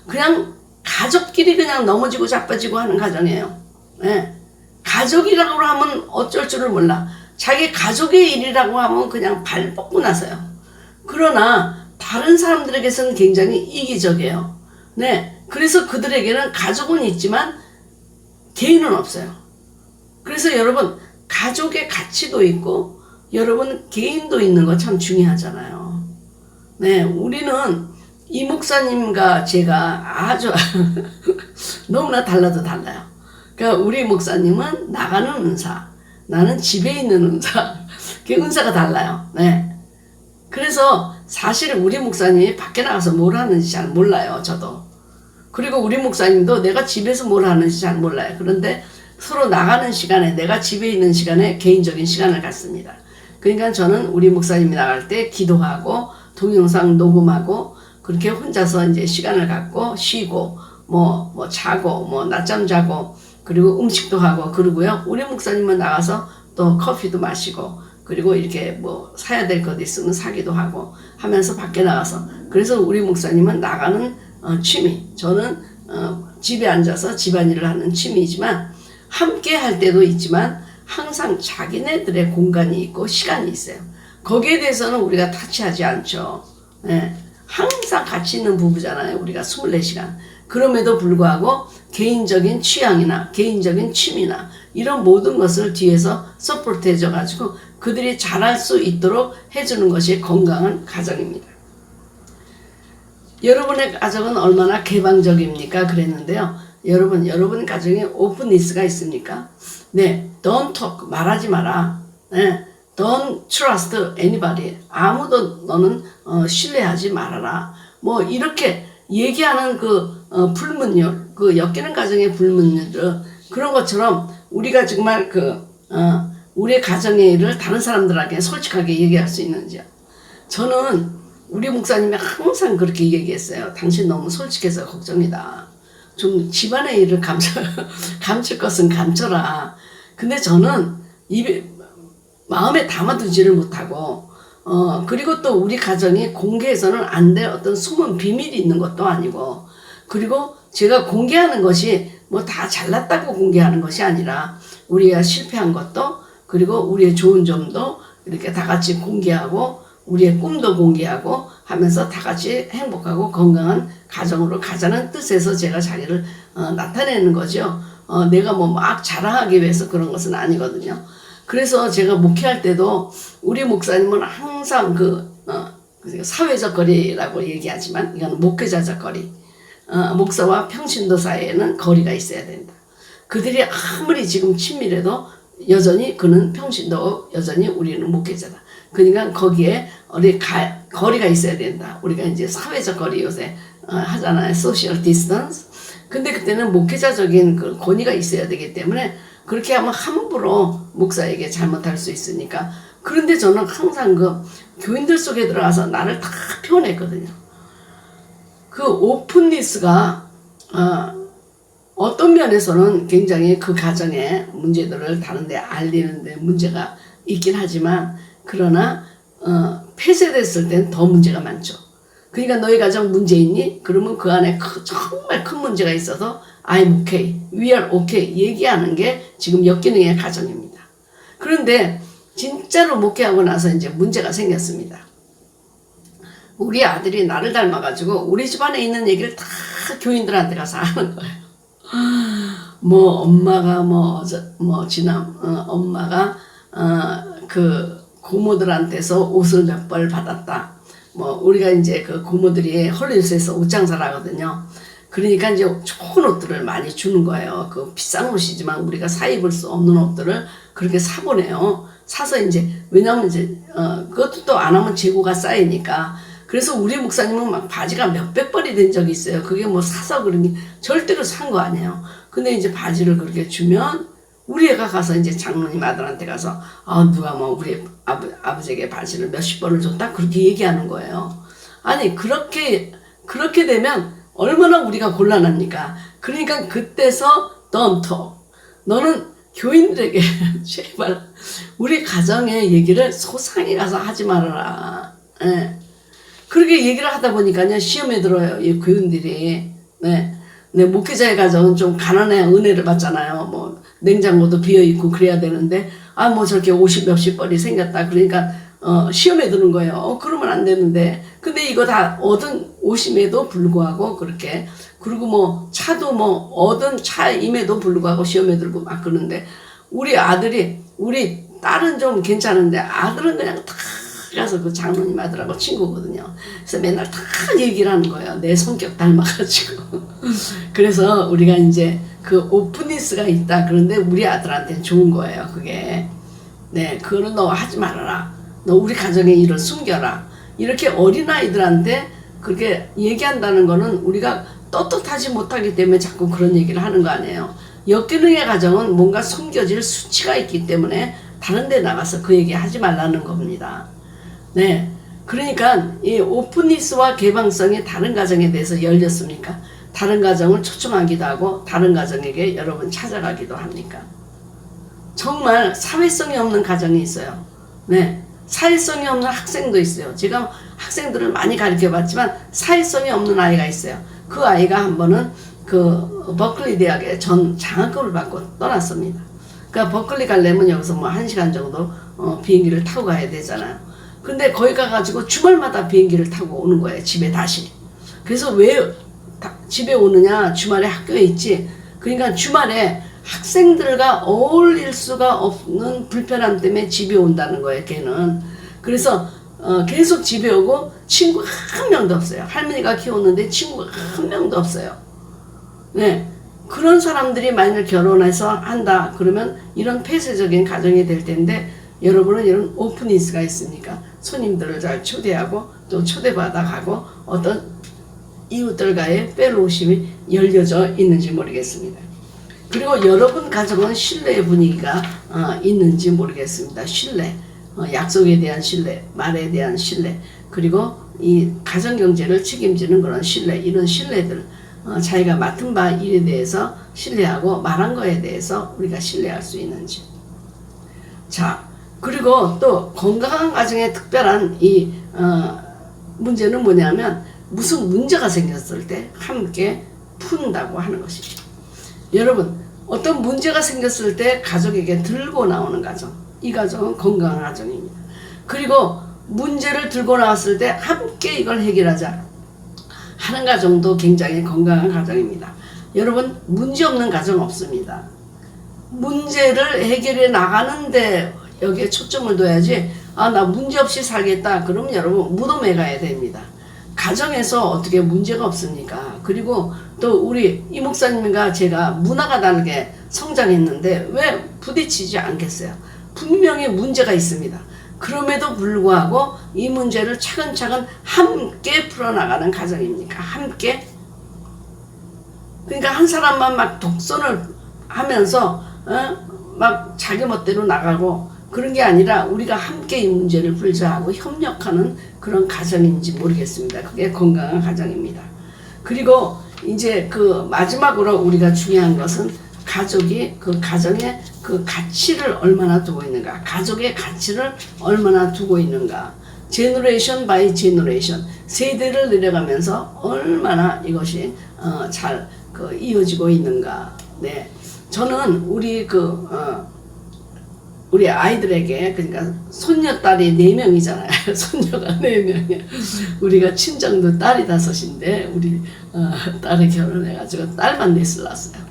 그냥 가족끼리 그냥 넘어지고 자빠지고 하는 가정이에요. 네. 가족이라고 하면 어쩔 줄을 몰라. 자기 가족의 일이라고 하면 그냥 발 뻗고 나서요. 그러나 다른 사람들에게서는 굉장히 이기적이에요. 네. 그래서 그들에게는 가족은 있지만 개인은 없어요. 그래서 여러분, 가족의 가치도 있고 여러분 개인도 있는 거 참 중요하잖아요. 네, 우리는 이 목사님과 제가 아주 너무나 달라도 달라요. 그러니까 우리 목사님은 나가는 은사, 나는 집에 있는 은사. 그 은사가 달라요. 네. 그래서 사실 우리 목사님이 밖에 나가서 뭘 하는지 잘 몰라요. 저도. 그리고 우리 목사님도 내가 집에서 뭘 하는지 잘 몰라요. 그런데 서로 나가는 시간에, 내가 집에 있는 시간에 개인적인 시간을 갖습니다. 그러니까 저는 우리 목사님이 나갈 때 기도하고 동영상 녹음하고 그렇게 혼자서 이제 시간을 갖고 쉬고 자고 낮잠 자고 그리고 음식도 하고 그러고요. 우리 목사님은 나가서 또 커피도 마시고 그리고 이렇게 사야 될 것 있으면 사기도 하고 하면서 밖에 나가서, 그래서 우리 목사님은 나가는 취미, 저는 집에 앉아서 집안일을 하는 취미이지만 함께 할 때도 있지만 항상 자기네들의 공간이 있고 시간이 있어요. 거기에 대해서는 우리가 타치하지 않죠. 네. 항상 같이 있는 부부잖아요. 우리가 24시간. 그럼에도 불구하고 개인적인 취향이나 개인적인 취미나 이런 모든 것을 뒤에서 서포트 해줘가지고 그들이 잘할 수 있도록 해주는 것이 건강한 가정입니다. 여러분의 가정은 얼마나 개방적입니까? 그랬는데요. 여러분 가정에 오픈니스가 있습니까? 네, don't talk, 말하지 마라. 네, don't trust anybody, 아무도 너는 신뢰하지 말아라. 뭐 이렇게 얘기하는 불문율, 엮이는 가정의 불문율, 그런 것처럼 우리가 정말 우리의 가정의 일을 다른 사람들에게 솔직하게 얘기할 수 있는지요. 저는 우리 목사님이 항상 그렇게 얘기했어요. 당신 너무 솔직해서 걱정이다. 좀 집안의 일을 감출 것은 감춰라. 근데 저는 마음에 담아두지를 못하고, 그리고 또 우리 가정이 공개해서는 안 될 어떤 숨은 비밀이 있는 것도 아니고, 그리고 제가 공개하는 것이 뭐 다 잘났다고 공개하는 것이 아니라, 우리가 실패한 것도, 그리고 우리의 좋은 점도 이렇게 다 같이 공개하고, 우리의 꿈도 공개하고 하면서 다 같이 행복하고 건강한 가정으로 가자는 뜻에서 제가 자기를 나타내는 거죠. 내가 뭐 막 자랑하기 위해서 그런 것은 아니거든요. 그래서 제가 목회할 때도 우리 목사님은 항상 사회적 거리라고 얘기하지만 이건 목회자적 거리. 목사와 평신도 사이에는 거리가 있어야 된다. 그들이 아무리 지금 친밀해도 여전히 그는 평신도, 여전히 우리는 목회자다. 그러니까 거기에 거리가 있어야 된다. 우리가 이제 사회적 거리 요새 하잖아요. 소셜 디스턴스. 근데 그때는 목회자적인 권위가 있어야 되기 때문에 그렇게 하면 함부로 목사에게 잘못할 수 있으니까. 그런데 저는 항상 교인들 속에 들어가서 나를 다 표현했거든요. 오픈니스가 어떤 면에서는 굉장히 그 가정의 문제들을 다른데 알리는데 문제가 있긴 하지만, 그러나 폐쇄됐을 땐 더 문제가 많죠. 그러니까 너희 가정 문제 있니? 그러면 그 안에 정말 큰 문제가 있어서 I'm okay, we are okay 얘기하는 게 지금 역기능의 가정입니다. 그런데 진짜로 목회하고 나서 이제 문제가 생겼습니다. 우리 아들이 나를 닮아가지고 우리 집안에 있는 얘기를 다 교인들한테 가서 하는 거예요. 뭐 엄마가 엄마가 고모들한테서 옷을 몇 벌 받았다. 뭐 우리가 이제 고모들이 헐리우드에서 옷 장사를 하거든요. 그러니까 이제 좋은 옷들을 많이 주는 거예요. 비싼 옷이지만 우리가 사 입을 수 없는 옷들을 그렇게 사보내요. 사서 이제 왜냐면 이제 그것도 또 안 하면 재고가 쌓이니까. 그래서 우리 목사님은 막 바지가 몇백 벌이 된 적이 있어요. 그게 뭐 사서 그러니 절대로 산 거 아니에요. 근데 이제 바지를 그렇게 주면 우리 애가 가서 이제 장로님 아들한테 가서 누가 뭐 우리 아버지에게 바지를 몇십 벌을 줬다 그렇게 얘기하는 거예요. 아니 그렇게 되면 얼마나 우리가 곤란합니까? 그러니까 그때서 don't talk. 너는 교인들에게 제발 우리 가정의 얘기를 소상히 가서 하지 말아라. 예. 그렇게 얘기를 하다 보니까요 시험에 들어요. 이 교인들이. 네. 목회자의 가정은 좀 가난해 은혜를 받잖아요. 뭐 냉장고도 비어 있고 그래야 되는데 뭐 저렇게 옷이 몇십 벌이 생겼다. 그러니까 시험에 드는 거예요. 그러면 안 되는데. 근데 이거 다 얻은 옷임에도 불구하고 그렇게, 그리고 뭐 차도 뭐 얻은 차임에도 불구하고 시험에 들고 막 그러는데, 우리 딸은 좀 괜찮은데 아들은 그냥 다 가서 장로님 아들하고 친구거든요. 그래서 맨날 다 얘기를 하는 거예요. 내 성격 닮아가지고. 그래서 우리가 이제 오픈니스가 있다. 그런데 우리 아들한테는 좋은 거예요. 그게. 네, 그거는 너 하지 말아라. 너 우리 가정의 일을 숨겨라. 이렇게 어린아이들한테 그렇게 얘기한다는 거는 우리가 떳떳하지 못하기 때문에 자꾸 그런 얘기를 하는 거 아니에요. 역기능의 가정은 뭔가 숨겨질 수치가 있기 때문에 다른 데 나가서 그 얘기 하지 말라는 겁니다. 네. 그러니까 이 오픈니스와 개방성이 다른 가정에 대해서 열렸습니까? 다른 가정을 초청하기도 하고 다른 가정에게 여러분 찾아가기도 합니까? 정말 사회성이 없는 가정이 있어요. 네. 사회성이 없는 학생도 있어요. 제가 학생들을 많이 가르쳐 봤지만 사회성이 없는 아이가 있어요. 그 아이가 한 번은 버클리 대학에 장학금을 받고 떠났습니다. 그러니까 버클리 가려면 여기서 뭐 1시간 정도 비행기를 타고 가야 되잖아요. 근데 거기 가가지고 주말마다 비행기를 타고 오는 거예요. 집에 다시. 그래서 왜 집에 오느냐? 주말에 학교에 있지. 그러니까 주말에 학생들과 어울릴 수가 없는 불편함 때문에 집에 온다는 거예요. 걔는. 그래서 계속 집에 오고 친구가 한 명도 없어요. 할머니가 키웠는데 친구가 한 명도 없어요. 네. 그런 사람들이 만일 결혼해서 한다 그러면 이런 폐쇄적인 가정이 될 텐데, 여러분은 이런 오픈니스가 있으니까 손님들을 잘 초대하고 또 초대받아 가고 어떤 이웃들과의 펠로우십이 열려져 있는지 모르겠습니다. 그리고 여러분 가정은 신뢰의 분위기가 있는지 모르겠습니다. 신뢰, 약속에 대한 신뢰, 말에 대한 신뢰, 그리고 이 가정경제를 책임지는 그런 신뢰, 이런 신뢰들, 자기가 맡은 바 일에 대해서 신뢰하고 말한 거에 대해서 우리가 신뢰할 수 있는지. 자, 그리고 또 건강한 가정의 특별한 이 문제는 뭐냐면, 무슨 문제가 생겼을 때 함께 푼다고 하는 것이죠. 여러분, 어떤 문제가 생겼을 때 가족에게 들고 나오는 가정, 이 가정은 건강한 가정입니다. 그리고 문제를 들고 나왔을 때 함께 이걸 해결하자 하는 가정도 굉장히 건강한 가정입니다. 여러분, 문제 없는 가정 없습니다. 문제를 해결해 나가는데 여기에 초점을 둬야지, 나 문제 없이 살겠다 그러면 여러분 무덤에 가야 됩니다. 가정에서 어떻게 문제가 없습니까? 그리고 또 우리 이 목사님과 제가 문화가 다르게 성장했는데 왜 부딪히지 않겠어요? 분명히 문제가 있습니다. 그럼에도 불구하고 이 문제를 차근차근 함께 풀어나가는 가정입니까? 함께? 그러니까 한 사람만 막 독선을 하면서 막 자기 멋대로 나가고 그런 게 아니라 우리가 함께 이 문제를 풀자 하고 협력하는 그런 가정인지 모르겠습니다. 그게 건강한 가정입니다. 그리고 이제 그 마지막으로 우리가 중요한 것은 가족이 그 가정의 그 가치를 얼마나 두고 있는가, 가족의 가치를 얼마나 두고 있는가, 제너레이션 바이 제너레이션, 세대를 내려가면서 얼마나 이것이 잘 그 이어지고 있는가. 네, 저는 우리 아이들에게, 그러니까 손녀딸이 4명이잖아요. 손녀가 4명이야. 우리가 친정도 딸이 5인데 우리 딸이 결혼해가지고 딸만 4을 낳았어요.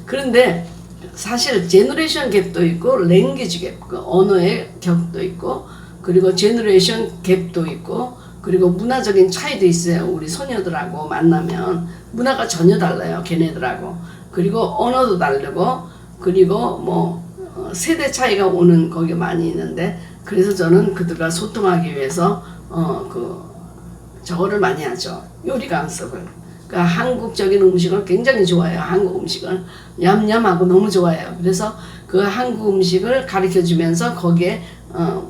그런데 사실 제너레이션 갭도 있고 랭귀지 갭, 그 언어의 격도 있고, 그리고 제너레이션 갭도 있고, 그리고 문화적인 차이도 있어요. 우리 소녀들하고 만나면 문화가 전혀 달라요. 걔네들하고. 그리고 언어도 다르고, 그리고 뭐 세대 차이가 오는 거기 많이 있는데, 그래서 저는 그들과 소통하기 위해서 저거를 많이 하죠. 요리 강습을. 그러니까 한국적인 음식을 굉장히 좋아해요. 한국 음식을 냠냠하고 너무 좋아해요. 그래서 그 한국 음식을 가르쳐주면서 거기에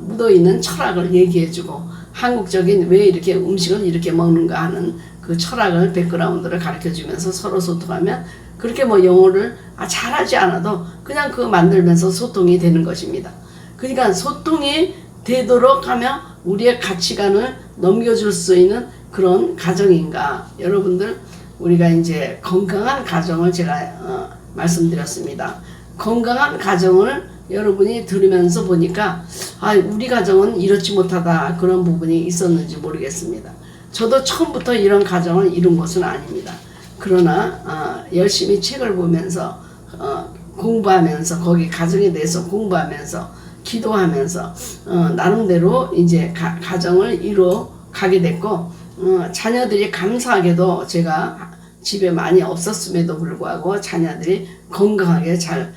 묻어있는 철학을 얘기해주고, 한국적인 왜 이렇게 음식을 이렇게 먹는가 하는 그 철학을, 백그라운드를 가르쳐주면서 서로 소통하면, 그렇게 뭐 영어를 잘하지 않아도 그냥 그거 만들면서 소통이 되는 것입니다. 그러니까 소통이 되도록 하면 우리의 가치관을 넘겨줄 수 있는 그런 가정인가. 여러분들, 우리가 이제 건강한 가정을 제가 말씀드렸습니다. 건강한 가정을 여러분이 들으면서 보니까 우리 가정은 이렇지 못하다 그런 부분이 있었는지 모르겠습니다. 저도 처음부터 이런 가정을 이룬 것은 아닙니다. 그러나 열심히 책을 보면서 공부하면서, 거기 가정에 대해서 공부하면서, 기도하면서 나름대로 이제 가정을 이루어 가게 됐고, 자녀들이 감사하게도 제가 집에 많이 없었음에도 불구하고 자녀들이 건강하게 잘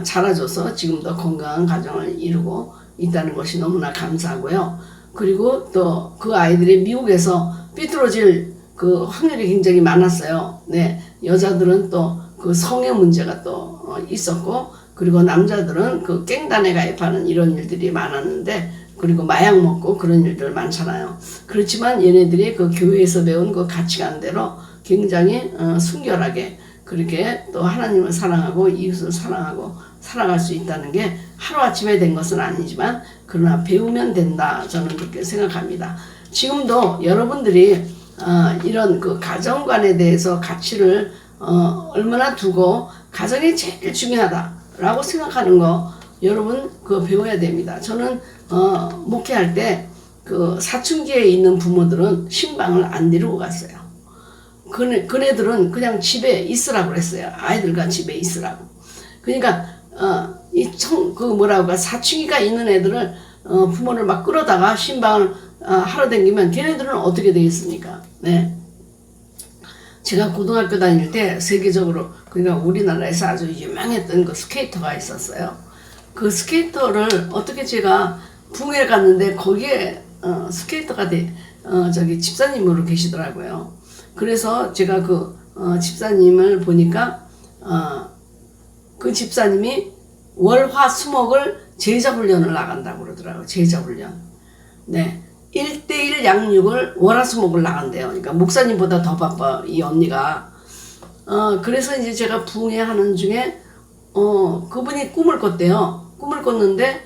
자라줘서 지금도 건강한 가정을 이루고 있다는 것이 너무나 감사하고요. 그리고 또 그 아이들이 미국에서 삐뚤어질 그 확률이 굉장히 많았어요. 네, 여자들은 또 그 성의 문제가 또 있었고, 그리고 남자들은 그 갱단에 가입하는 이런 일들이 많았는데, 그리고 마약 먹고 그런 일들 많잖아요. 그렇지만 얘네들이 그 교회에서 배운 그 가치관대로 굉장히 순결하게 그렇게 또 하나님을 사랑하고 이웃을 사랑하고 살아갈 수 있다는 게 하루아침에 된 것은 아니지만, 그러나 배우면 된다, 저는 그렇게 생각합니다. 지금도 여러분들이 이런 그 가정관에 대해서 가치를 얼마나 두고 가정이 제일 중요하다라고 생각하는 거 여러분 그거 배워야 됩니다. 저는 목회할 때 그 사춘기에 있는 부모들은 신방을 안 데리고 갔어요. 그네들은 그냥 집에 있으라고 그랬어요. 아이들과 집에 있으라고. 그러니까 사춘기가 있는 애들을 부모를 막 끌어다가 신방을 하러 다니면 걔네들은 어떻게 되겠습니까? 네. 제가 고등학교 다닐 때 세계적으로 그러니까 우리나라에서 아주 유명했던 그 스케이터가 있었어요. 그 스케이터를 어떻게 제가 붕에 갔는데 거기에 스케이터가 저기 집사님으로 계시더라고요. 그래서 제가 그 집사님을 보니까 그 집사님이 월화수목을 제자훈련을 나간다고 그러더라고요. 제자훈련. 네. 1대1 양육을 월화수목을 나간대요. 그러니까 목사님보다 더 바빠 이 언니가. 그래서 이제 제가 부흥회 하는 중에 그분이 꿈을 꿨대요. 꿈을 꿨는데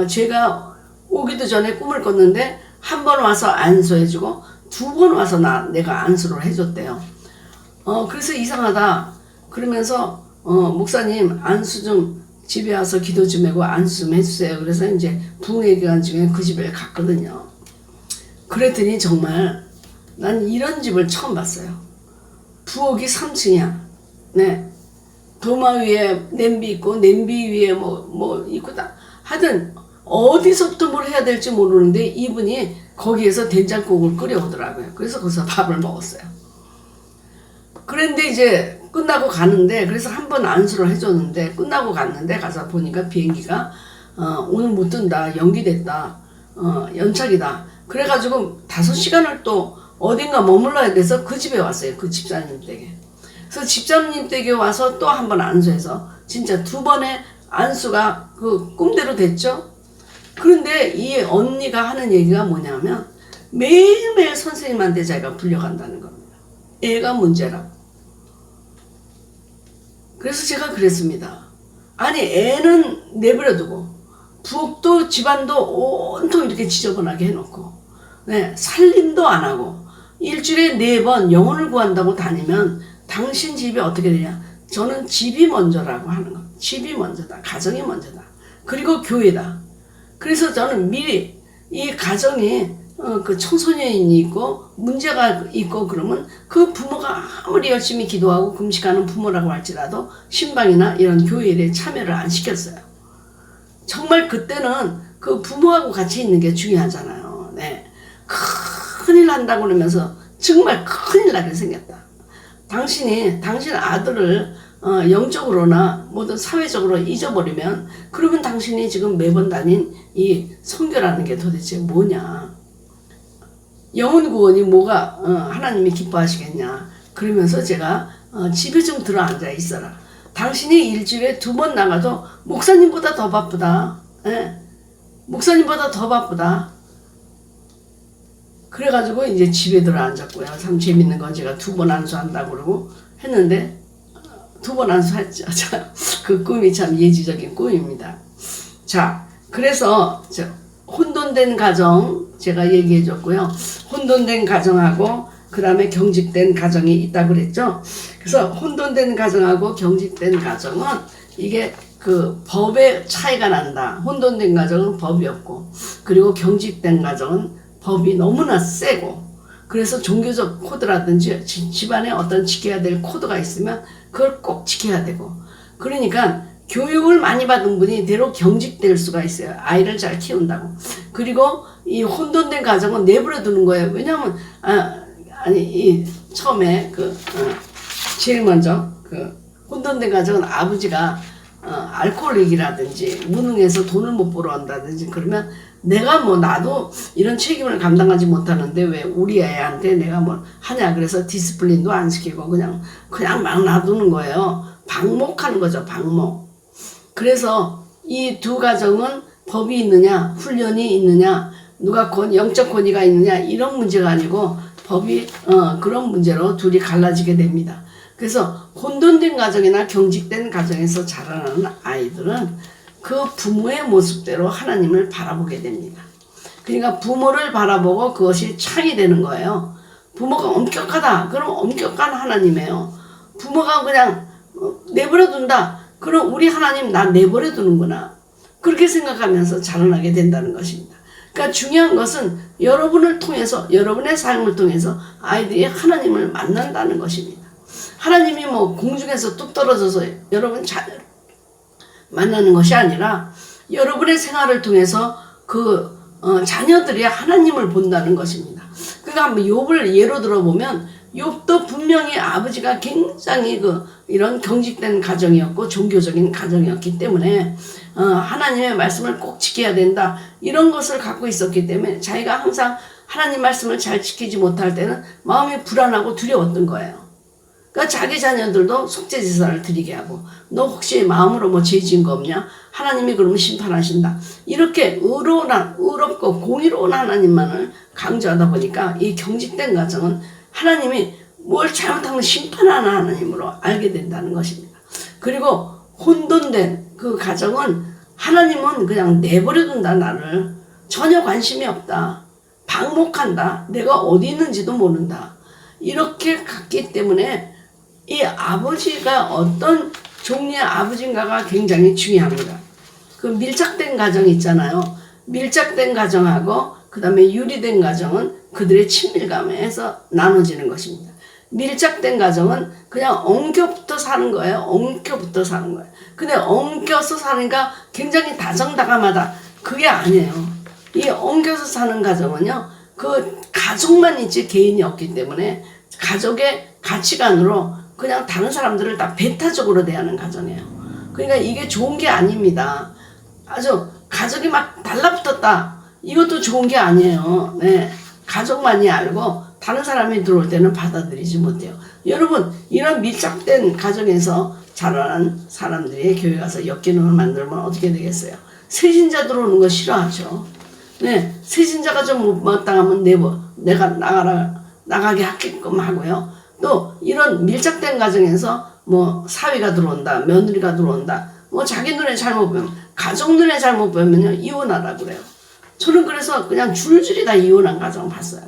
제가 오기도 전에 꿈을 꿨는데 한 번 와서 안수해주고 2번 와서 내가 안수를 해줬대요. 그래서 이상하다 그러면서 목사님 안수 좀 집에 와서 기도 좀 하고 안수 좀 해주세요. 그래서 이제 부흥회 기간 중에 그 집에 갔거든요. 그랬더니 정말 난 이런 집을 처음 봤어요. 부엌이 3층이야. 네. 도마 위에 냄비 있고 냄비 위에 뭐 있고 다 하여튼 어디서부터 뭘 해야 될지 모르는데 이분이 거기에서 된장국을 끓여오더라고요. 그래서 거기서 밥을 먹었어요. 그런데 이제 끝나고 가는데 그래서 한 번 안수를 해줬는데 끝나고 갔는데 가서 보니까 비행기가 오늘 못 뜬다. 연기됐다. 연착이다. 그래가지고 5시간을 또 어딘가 머물러야 돼서 그 집에 왔어요. 그 집사님 댁에. 그래서 집사님 댁에 와서 또 한 번 안수해서 진짜 2번의 안수가 그 꿈대로 됐죠. 그런데 이 언니가 하는 얘기가 뭐냐면 매일매일 선생님한테 자기가 불려간다는 겁니다. 애가 문제라고. 그래서 제가 그랬습니다. 아니 애는 내버려두고 부엌도 집안도 온통 이렇게 지저분하게 해놓고 네, 살림도 안 하고 일주일에 4번 영혼을 구한다고 다니면 당신 집이 어떻게 되냐. 저는 집이 먼저라고 하는 거. 집이 먼저다. 가정이 먼저다. 그리고 교회다. 그래서 저는 미리 이 가정이 그 청소년이 있고 문제가 있고 그러면 그 부모가 아무리 열심히 기도하고 금식하는 부모라고 할지라도 신방이나 이런 교회에 참여를 안 시켰어요. 정말 그때는 그 부모하고 같이 있는 게 중요하잖아요. 네. 큰일 난다고 그러면서 정말 큰일 나게 생겼다. 당신 아들을 영적으로나 모든 사회적으로 잊어버리면 그러면 당신이 지금 매번 다닌 이 선교라는 게 도대체 뭐냐. 영혼 구원이 뭐가 하나님이 기뻐하시겠냐. 그러면서 제가 집에 좀 들어 앉아 있어라. 당신이 일주일에 2번 나가도 목사님보다 더 바쁘다. 예. 목사님보다 더 바쁘다. 그래가지고 이제 집에 들어 앉았고요. 참 재밌는 건 제가 2번 안수한다고 그러고 했는데 2번 안수했죠. 그 꿈이 참 예지적인 꿈입니다. 자, 그래서 혼돈된 가정 제가 얘기해 줬고요. 혼돈된 가정하고 그 다음에 경직된 가정이 있다고 그랬죠. 그래서 혼돈된 가정하고 경직된 가정은 이게 그 법의 차이가 난다. 혼돈된 가정은 법이 없고 그리고 경직된 가정은 법이 너무나 세고 그래서 종교적 코드라든지 집안에 어떤 지켜야 될 코드가 있으면 그걸 꼭 지켜야 되고 그러니까 교육을 많이 받은 분이 대로 경직될 수가 있어요. 아이를 잘 키운다고. 그리고 이 혼돈된 가정은 내버려 두는 거예요. 왜냐하면 처음에 제일 먼저 혼돈된 가정은 아버지가 알코올릭이라든지 무능해서 돈을 못 벌어온다든지 그러면 내가 나도 이런 책임을 감당하지 못하는데 왜 우리 애한테 내가 뭘 하냐. 그래서 디스플린도 안 시키고 그냥 막 놔두는 거예요. 방목하는 거죠. 방목. 그래서 이 2 가정은 법이 있느냐 훈련이 있느냐 누가 영적 권위가 있느냐 이런 문제가 아니고 법이 그런 문제로 둘이 갈라지게 됩니다. 그래서 혼돈된 가정이나 경직된 가정에서 자라나는 아이들은 그 부모의 모습대로 하나님을 바라보게 됩니다. 그러니까 부모를 바라보고 그것이 창이 되는 거예요. 부모가 엄격하다. 그럼 엄격한 하나님이에요. 부모가 그냥 내버려 둔다. 그럼 우리 하나님 나 내버려 두는구나. 그렇게 생각하면서 자라나게 된다는 것입니다. 그러니까 중요한 것은 여러분을 통해서 여러분의 삶을 통해서 아이들이 하나님을 만난다는 것입니다. 하나님이 공중에서 뚝 떨어져서 여러분 자녀를 만나는 것이 아니라 여러분의 생활을 통해서 그 자녀들이 하나님을 본다는 것입니다. 그러니까 한번 욥을 예로 들어보면 욥도 분명히 아버지가 굉장히 이런 경직된 가정이었고 종교적인 가정이었기 때문에 하나님의 말씀을 꼭 지켜야 된다 이런 것을 갖고 있었기 때문에 자기가 항상 하나님 말씀을 잘 지키지 못할 때는 마음이 불안하고 두려웠던 거예요. 그러니까 자기 자녀들도 속죄제사를 드리게 하고 너 혹시 마음으로 뭐 죄 지은 거 없냐? 하나님이 그러면 심판하신다. 이렇게 의롭고 공의로운 하나님만을 강조하다 보니까 이 경직된 가정은 하나님이 뭘 잘못하면 심판하는 하나님으로 알게 된다는 것입니다. 그리고 혼돈된 그 가정은 하나님은 그냥 내버려둔다. 나를 전혀 관심이 없다. 방목한다. 내가 어디 있는지도 모른다. 이렇게 갔기 때문에 이 아버지가 어떤 종류의 아버지인가가 굉장히 중요합니다. 그 밀착된 가정 있잖아요. 밀착된 가정하고 그 다음에 유리된 가정은 그들의 친밀감에서 나눠지는 것입니다. 밀착된 가정은 그냥 엉겨붙어 사는 거예요. 엉겨붙어 사는 거예요. 근데 엉겨서 사니까 굉장히 다정다감하다. 그게 아니에요. 이 엉겨서 사는 가정은요. 그 가족만 있지 개인이 없기 때문에 가족의 가치관으로 그냥 다른 사람들을 다 배타적으로 대하는 가정이에요. 그러니까 이게 좋은 게 아닙니다. 아주 가족이 막 달라붙었다. 이것도 좋은 게 아니에요. 네. 가족만이 알고 다른 사람이 들어올 때는 받아들이지 못해요. 여러분 이런 밀착된 가정에서 자라난 사람들이 교회 가서 엮이는을 만들면 어떻게 되겠어요? 새신자 들어오는 거 싫어하죠. 네. 새신자가 좀 못마땅하면 내가 나가게 하게끔 하고요. 또 이런 밀착된 가정에서 뭐 사위가 들어온다, 며느리가 들어온다, 뭐 자기 눈에 잘못 보면, 가족 눈에 잘못 보면요 이혼하라 그래요. 저는 그래서 그냥 줄줄이 다 이혼한 가정 봤어요.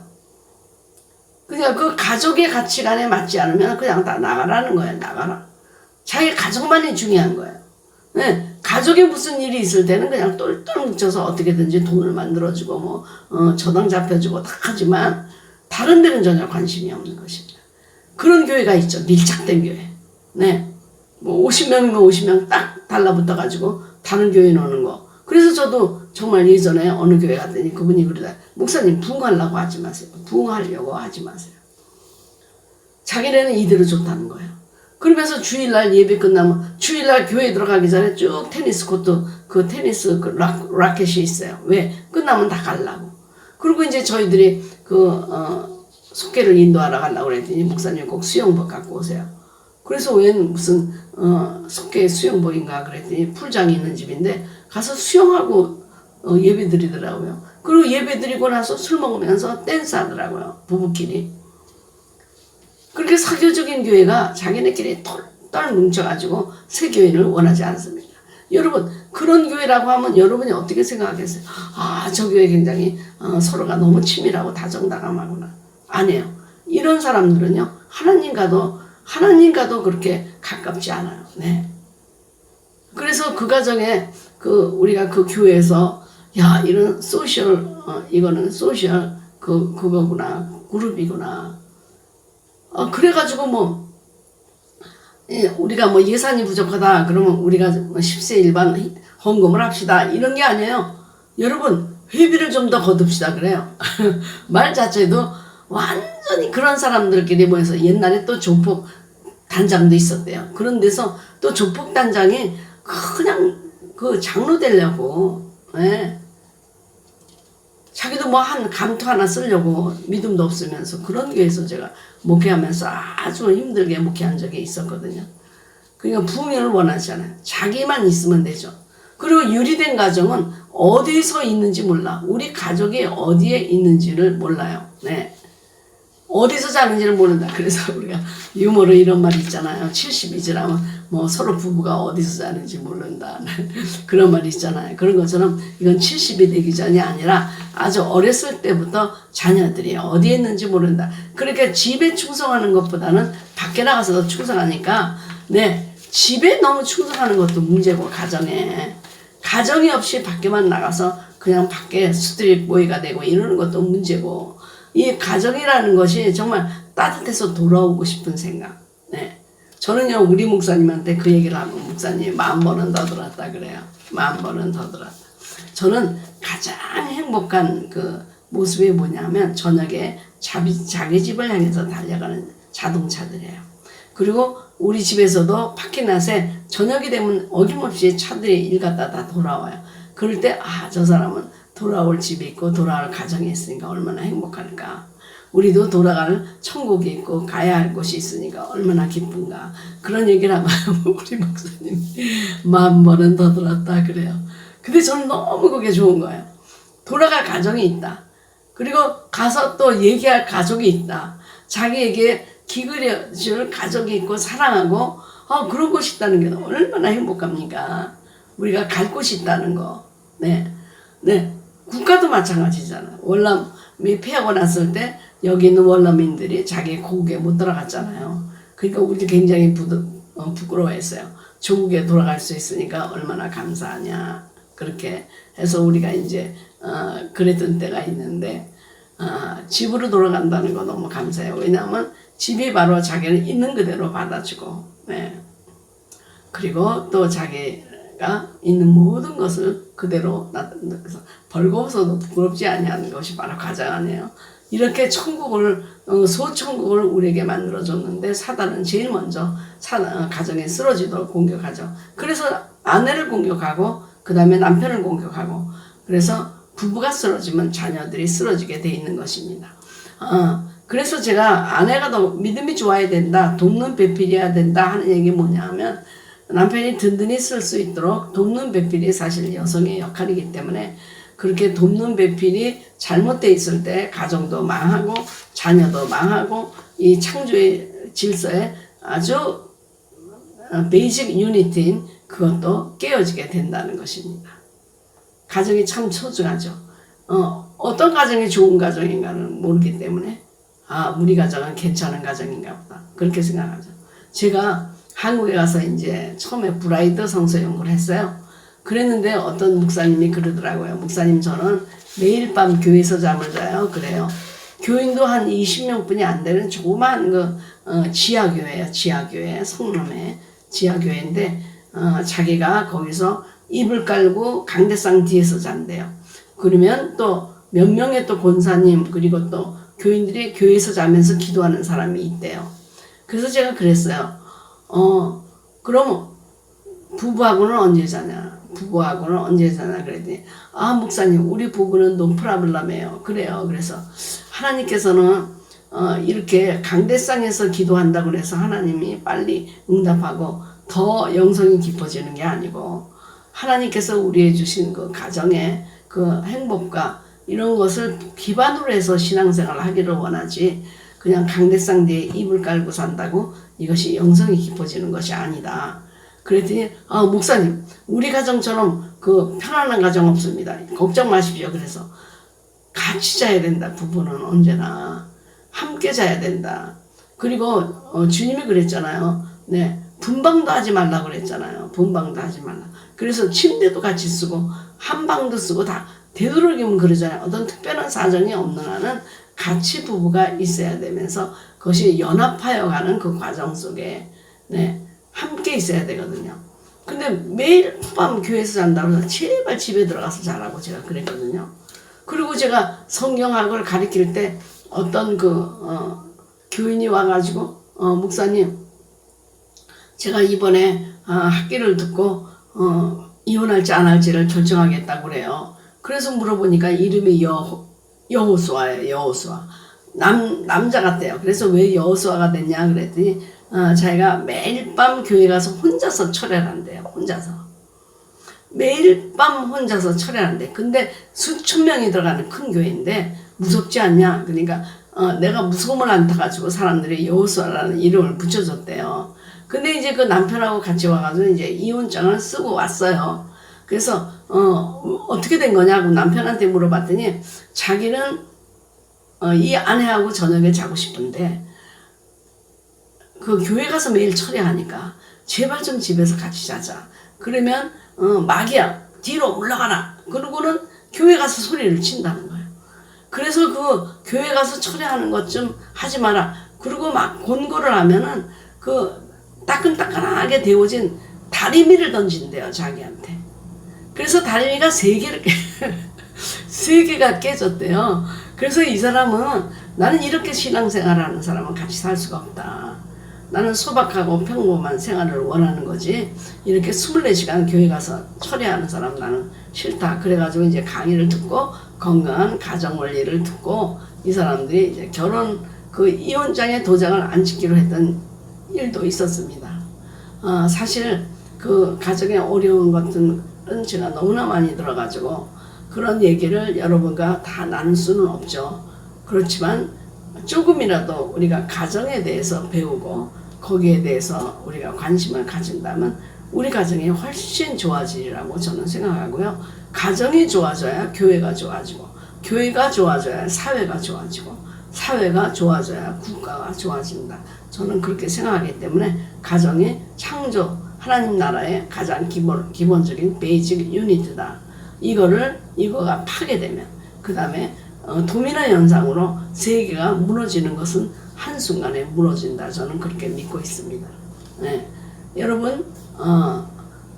그러니까 그 가족의 가치관에 맞지 않으면 그냥 다 나가라는 거예요. 나가라. 자기 가족만이 중요한 거예요. 네, 가족에 무슨 일이 있을 때는 그냥 똘똘 뭉쳐서 어떻게든지 돈을 만들어주고 뭐 저당 잡혀주고 다 하지만 다른 데는 전혀 관심이 없는 것입니다. 그런 교회가 있죠. 밀착된 교회. 네. 뭐 50명이면 50명 딱 달라붙어가지고 다른 교회 노는 거. 그래서 저도 정말 예전에 어느 교회 갔더니 그분이 그러다 목사님 부흥하려고 하지 마세요. 부흥하려고 하지 마세요. 자기네는 이대로 좋다는 거예요. 그러면서 주일날 예배 끝나면 주일날 교회 들어가기 전에 쭉 테니스 코트 그 테니스 그 라켓이 있어요. 왜? 끝나면 다 가려고. 그리고 이제 저희들이 속회를 인도하러 가려고 그랬더니 목사님 꼭 수영복 갖고 오세요. 그래서 웬 무슨 속회 수영복인가 그랬더니 풀장이 있는 집인데 가서 수영하고 예배 드리더라고요. 그리고 예배 드리고 나서 술 먹으면서 댄스 하더라고요. 부부끼리. 그렇게 사교적인 교회가 자기네끼리 똘똘 뭉쳐가지고 새 교회를 원하지 않습니다. 여러분 그런 교회라고 하면 여러분이 어떻게 생각하겠어요? 아, 저 교회 굉장히 서로가 너무 치밀하고 다정다감하구나. 아니에요. 이런 사람들은요 하나님과도 그렇게 가깝지 않아요. 네. 그래서 그 가정에 우리가 그 교회에서 야 이런 소셜 이거는 소셜 그거구나 그룹이구나. 그래가지고 뭐 우리가 뭐 예산이 부족하다 그러면 우리가 10세 일반 헌금을 합시다 이런 게 아니에요. 여러분 회비를 좀 더 거둡시다 그래요. 말 자체도 완전히 그런 사람들끼리 모여서 옛날에 또 조폭 단장도 있었대요. 그런 데서 또 조폭 단장이 그냥 그 장로 되려고 자기도 뭐 한 감투 하나 쓰려고 믿음도 없으면서 그런 교회에서 제가 목회하면서 아주 힘들게 목회한 적이 있었거든요. 그러니까 부흥을 원하잖아요. 자기만 있으면 되죠. 그리고 유리된 가정은 어디서 있는지 몰라. 우리 가족이 어디에 있는지를 몰라요. 네. 어디서 자는지를 모른다. 그래서 우리가 유머로 이런 말 있잖아요. 70이 지나면 뭐 서로 부부가 어디서 자는지 모른다. 그런 말이 있잖아요. 그런 것처럼 이건 70이 되기 전이 아니라 아주 어렸을 때부터 자녀들이 어디에 있는지 모른다. 그러니까 집에 충성하는 것보다는 밖에 나가서 충성하니까 네, 집에 너무 충성하는 것도 문제고 가정이 없이 밖에만 나가서 그냥 밖에 스트릿 보이가 되고 이러는 것도 문제고 이 가정이라는 것이 정말 따뜻해서 돌아오고 싶은 생각. 네. 저는요, 우리 목사님한테 그 얘기를 하면 목사님 10,000번은 더 들었다 그래요. 10,000번은 더 들었다. 저는 가장 행복한 그 모습이 뭐냐면 저녁에 자기 집을 향해서 달려가는 자동차들이에요. 그리고 우리 집에서도 파킹랏에 저녁이 되면 어김없이 차들이 일 갔다 다 돌아와요. 그럴 때 저 사람은 돌아올 집이 있고 돌아올 가정이 있으니까 얼마나 행복할까. 우리도 돌아갈 천국이 있고 가야 할 곳이 있으니까 얼마나 기쁜가. 그런 얘기를 하면 우리 목사님 10,000번은 더 들었다 그래요. 근데 저는 너무 그게 좋은 거예요. 돌아갈 가정이 있다. 그리고 가서 또 얘기할 가족이 있다. 자기에게 기그려줄 가족이 있고 사랑하고 그런 곳이 있다는 게 얼마나 행복합니까? 우리가 갈 곳이 있다는 거. 네. 국가도 마찬가지잖아. 월남이 패하고 났을 때 여기 있는 월남인들이 자기 고국에 못 들어갔잖아요. 그러니까 우리 굉장히 부끄러워했어요. 조국에 돌아갈 수 있으니까 얼마나 감사하냐. 그렇게 해서 우리가 이제 그랬던 때가 있는데 집으로 돌아간다는 거 너무 감사해요. 왜냐하면 집이 바로 자기는 있는 그대로 받아주고, 네. 그리고 또 자기가 있는 모든 것을 그대로 나타내서 벌거워서도 부끄럽지 아니하는 것이 바로 가장 아니에요. 이렇게 천국을 소천국을 우리에게 만들어줬는데 사단은 제일 먼저 가정에 쓰러지도록 공격하죠. 그래서 아내를 공격하고 그 다음에 남편을 공격하고 그래서 부부가 쓰러지면 자녀들이 쓰러지게 돼 있는 것입니다. 그래서 제가 아내가 더 믿음이 좋아야 된다, 돕는 배필이어야 된다 하는 얘기 뭐냐면 남편이 든든히 쓸 수 있도록 돕는 배필이 사실 여성의 역할이기 때문에 그렇게 돕는 배필이 잘못되어 있을 때 가정도 망하고 자녀도 망하고 이 창조의 질서에 아주 베이직 유니티인 그것도 깨어지게 된다는 것입니다. 가정이 참 소중하죠. 어떤 가정이 좋은 가정인가는 모르기 때문에 우리 가정은 괜찮은 가정인가 보다 그렇게 생각하죠. 제가 한국에 가서 이제 처음에 브라이드 성서 연구를 했어요. 그랬는데 어떤 목사님이 그러더라고요. 목사님 저는 매일 밤 교회에서 잠을 자요. 그래요. 교인도 한 20명뿐이 안 되는 조그만 지하교회예요. 지하교회, 성남의 지하교회인데 자기가 거기서 이불 깔고 강대상 뒤에서 잔대요. 그러면 또 몇 명의 또 권사님 그리고 또 교인들이 교회에서 자면서 기도하는 사람이 있대요. 그래서 제가 그랬어요. 그럼 부부하고는 언제 자냐? 부부하고는 언제 자냐? 그랬더니 목사님 우리 부부는 노프라블럼이에요. 그래요. 그래서 하나님께서는 이렇게 강대상에서 기도한다고 그래서 하나님이 빨리 응답하고 더 영성이 깊어지는 게 아니고 하나님께서 우리에 주신 그 가정의 그 행복과 이런 것을 기반으로 해서 신앙생활을 하기를 원하지 그냥 강대상 뒤에 이불 깔고 산다고 이것이 영성이 깊어지는 것이 아니다. 그랬더니 목사님 우리 가정처럼 그 편안한 가정 없습니다. 걱정 마십시오. 그래서 같이 자야 된다. 부부는 언제나 함께 자야 된다. 그리고 주님이 그랬잖아요. 네, 분방도 하지 말라고 그랬잖아요. 분방도 하지 말라. 그래서 침대도 같이 쓰고 한 방도 쓰고 다 되도록이면 그러잖아요. 어떤 특별한 사정이 없는 한은 같이 부부가 있어야 되면서 그것이 연합하여 가는 그 과정 속에 네, 함께 있어야 되거든요. 근데 매일 밤 교회에서 잔다고 해서 제발 집에 들어가서 자라고 제가 그랬거든요. 그리고 제가 성경학을 가르칠 때 어떤 교인이 와가지고 목사님 제가 이번에 학기를 듣고 이혼할지 안 할지를 결정하겠다고 그래요. 그래서 물어보니까 이름이 여호수아예요. 여호수아. 남자 같대요. 그래서 왜 여호수아가 됐냐 그랬더니 자기가 매일 밤 교회 가서 혼자서 철회를 한대요. 혼자서. 매일 밤 혼자서 철회를 한대. 근데 수천 명이 들어가는 큰 교회인데 무섭지 않냐? 그러니까 내가 무서움을 안 타가지고 사람들이 여호수아라는 이름을 붙여줬대요. 근데 이제 그 남편하고 같이 와가지고 이제 이혼장을 쓰고 왔어요. 그래서 어떻게 된 거냐고 남편한테 물어봤더니 자기는 이 아내하고 저녁에 자고 싶은데 그 교회 가서 매일 철회하니까 제발 좀 집에서 같이 자자. 그러면 마귀야 뒤로 올라가라. 그러고는 교회 가서 소리를 친다는 거예요. 그래서 그 교회 가서 철회하는 것 좀 하지 마라. 그리고 막 권고를 하면은 그 따끈따끈하게 데워진 다리미를 던진대요 자기한테. 그래서 다리미가 세 개를 세 개가 깨졌대요. 그래서 이 사람은 나는 이렇게 신앙생활하는 사람은 같이 살 수가 없다. 나는 소박하고 평범한 생활을 원하는 거지. 이렇게 24시간 교회 가서 철회하는 사람 나는 싫다. 그래가지고 이제 강의를 듣고 건강한 가정 원리를 듣고 이 사람들이 이제 결혼 그 이혼장에 도장을 안 찍기로 했던 일도 있었습니다. 사실 그 가정의 어려운 것들은 제가 너무나 많이 들어가지고 그런 얘기를 여러분과 다 나눌 수는 없죠. 그렇지만 조금이라도 우리가 가정에 대해서 배우고 거기에 대해서 우리가 관심을 가진다면 우리 가정이 훨씬 좋아지리라고 저는 생각하고요. 가정이 좋아져야 교회가 좋아지고 교회가 좋아져야 사회가 좋아지고 사회가 좋아져야 국가가 좋아진다. 저는 그렇게 생각하기 때문에 가정이 창조 하나님 나라의 가장 기본적인 베이직 유니트다. 이거가 파괴되면 그 다음에 도미노 현상으로 세계가 무너지는 것은 한순간에 무너진다. 저는 그렇게 믿고 있습니다. 네. 여러분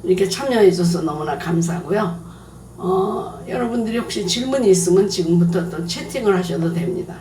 이렇게 참여해 줘서 너무나 감사하고요. 여러분들이 혹시 질문이 있으면 지금부터 또 채팅을 하셔도 됩니다.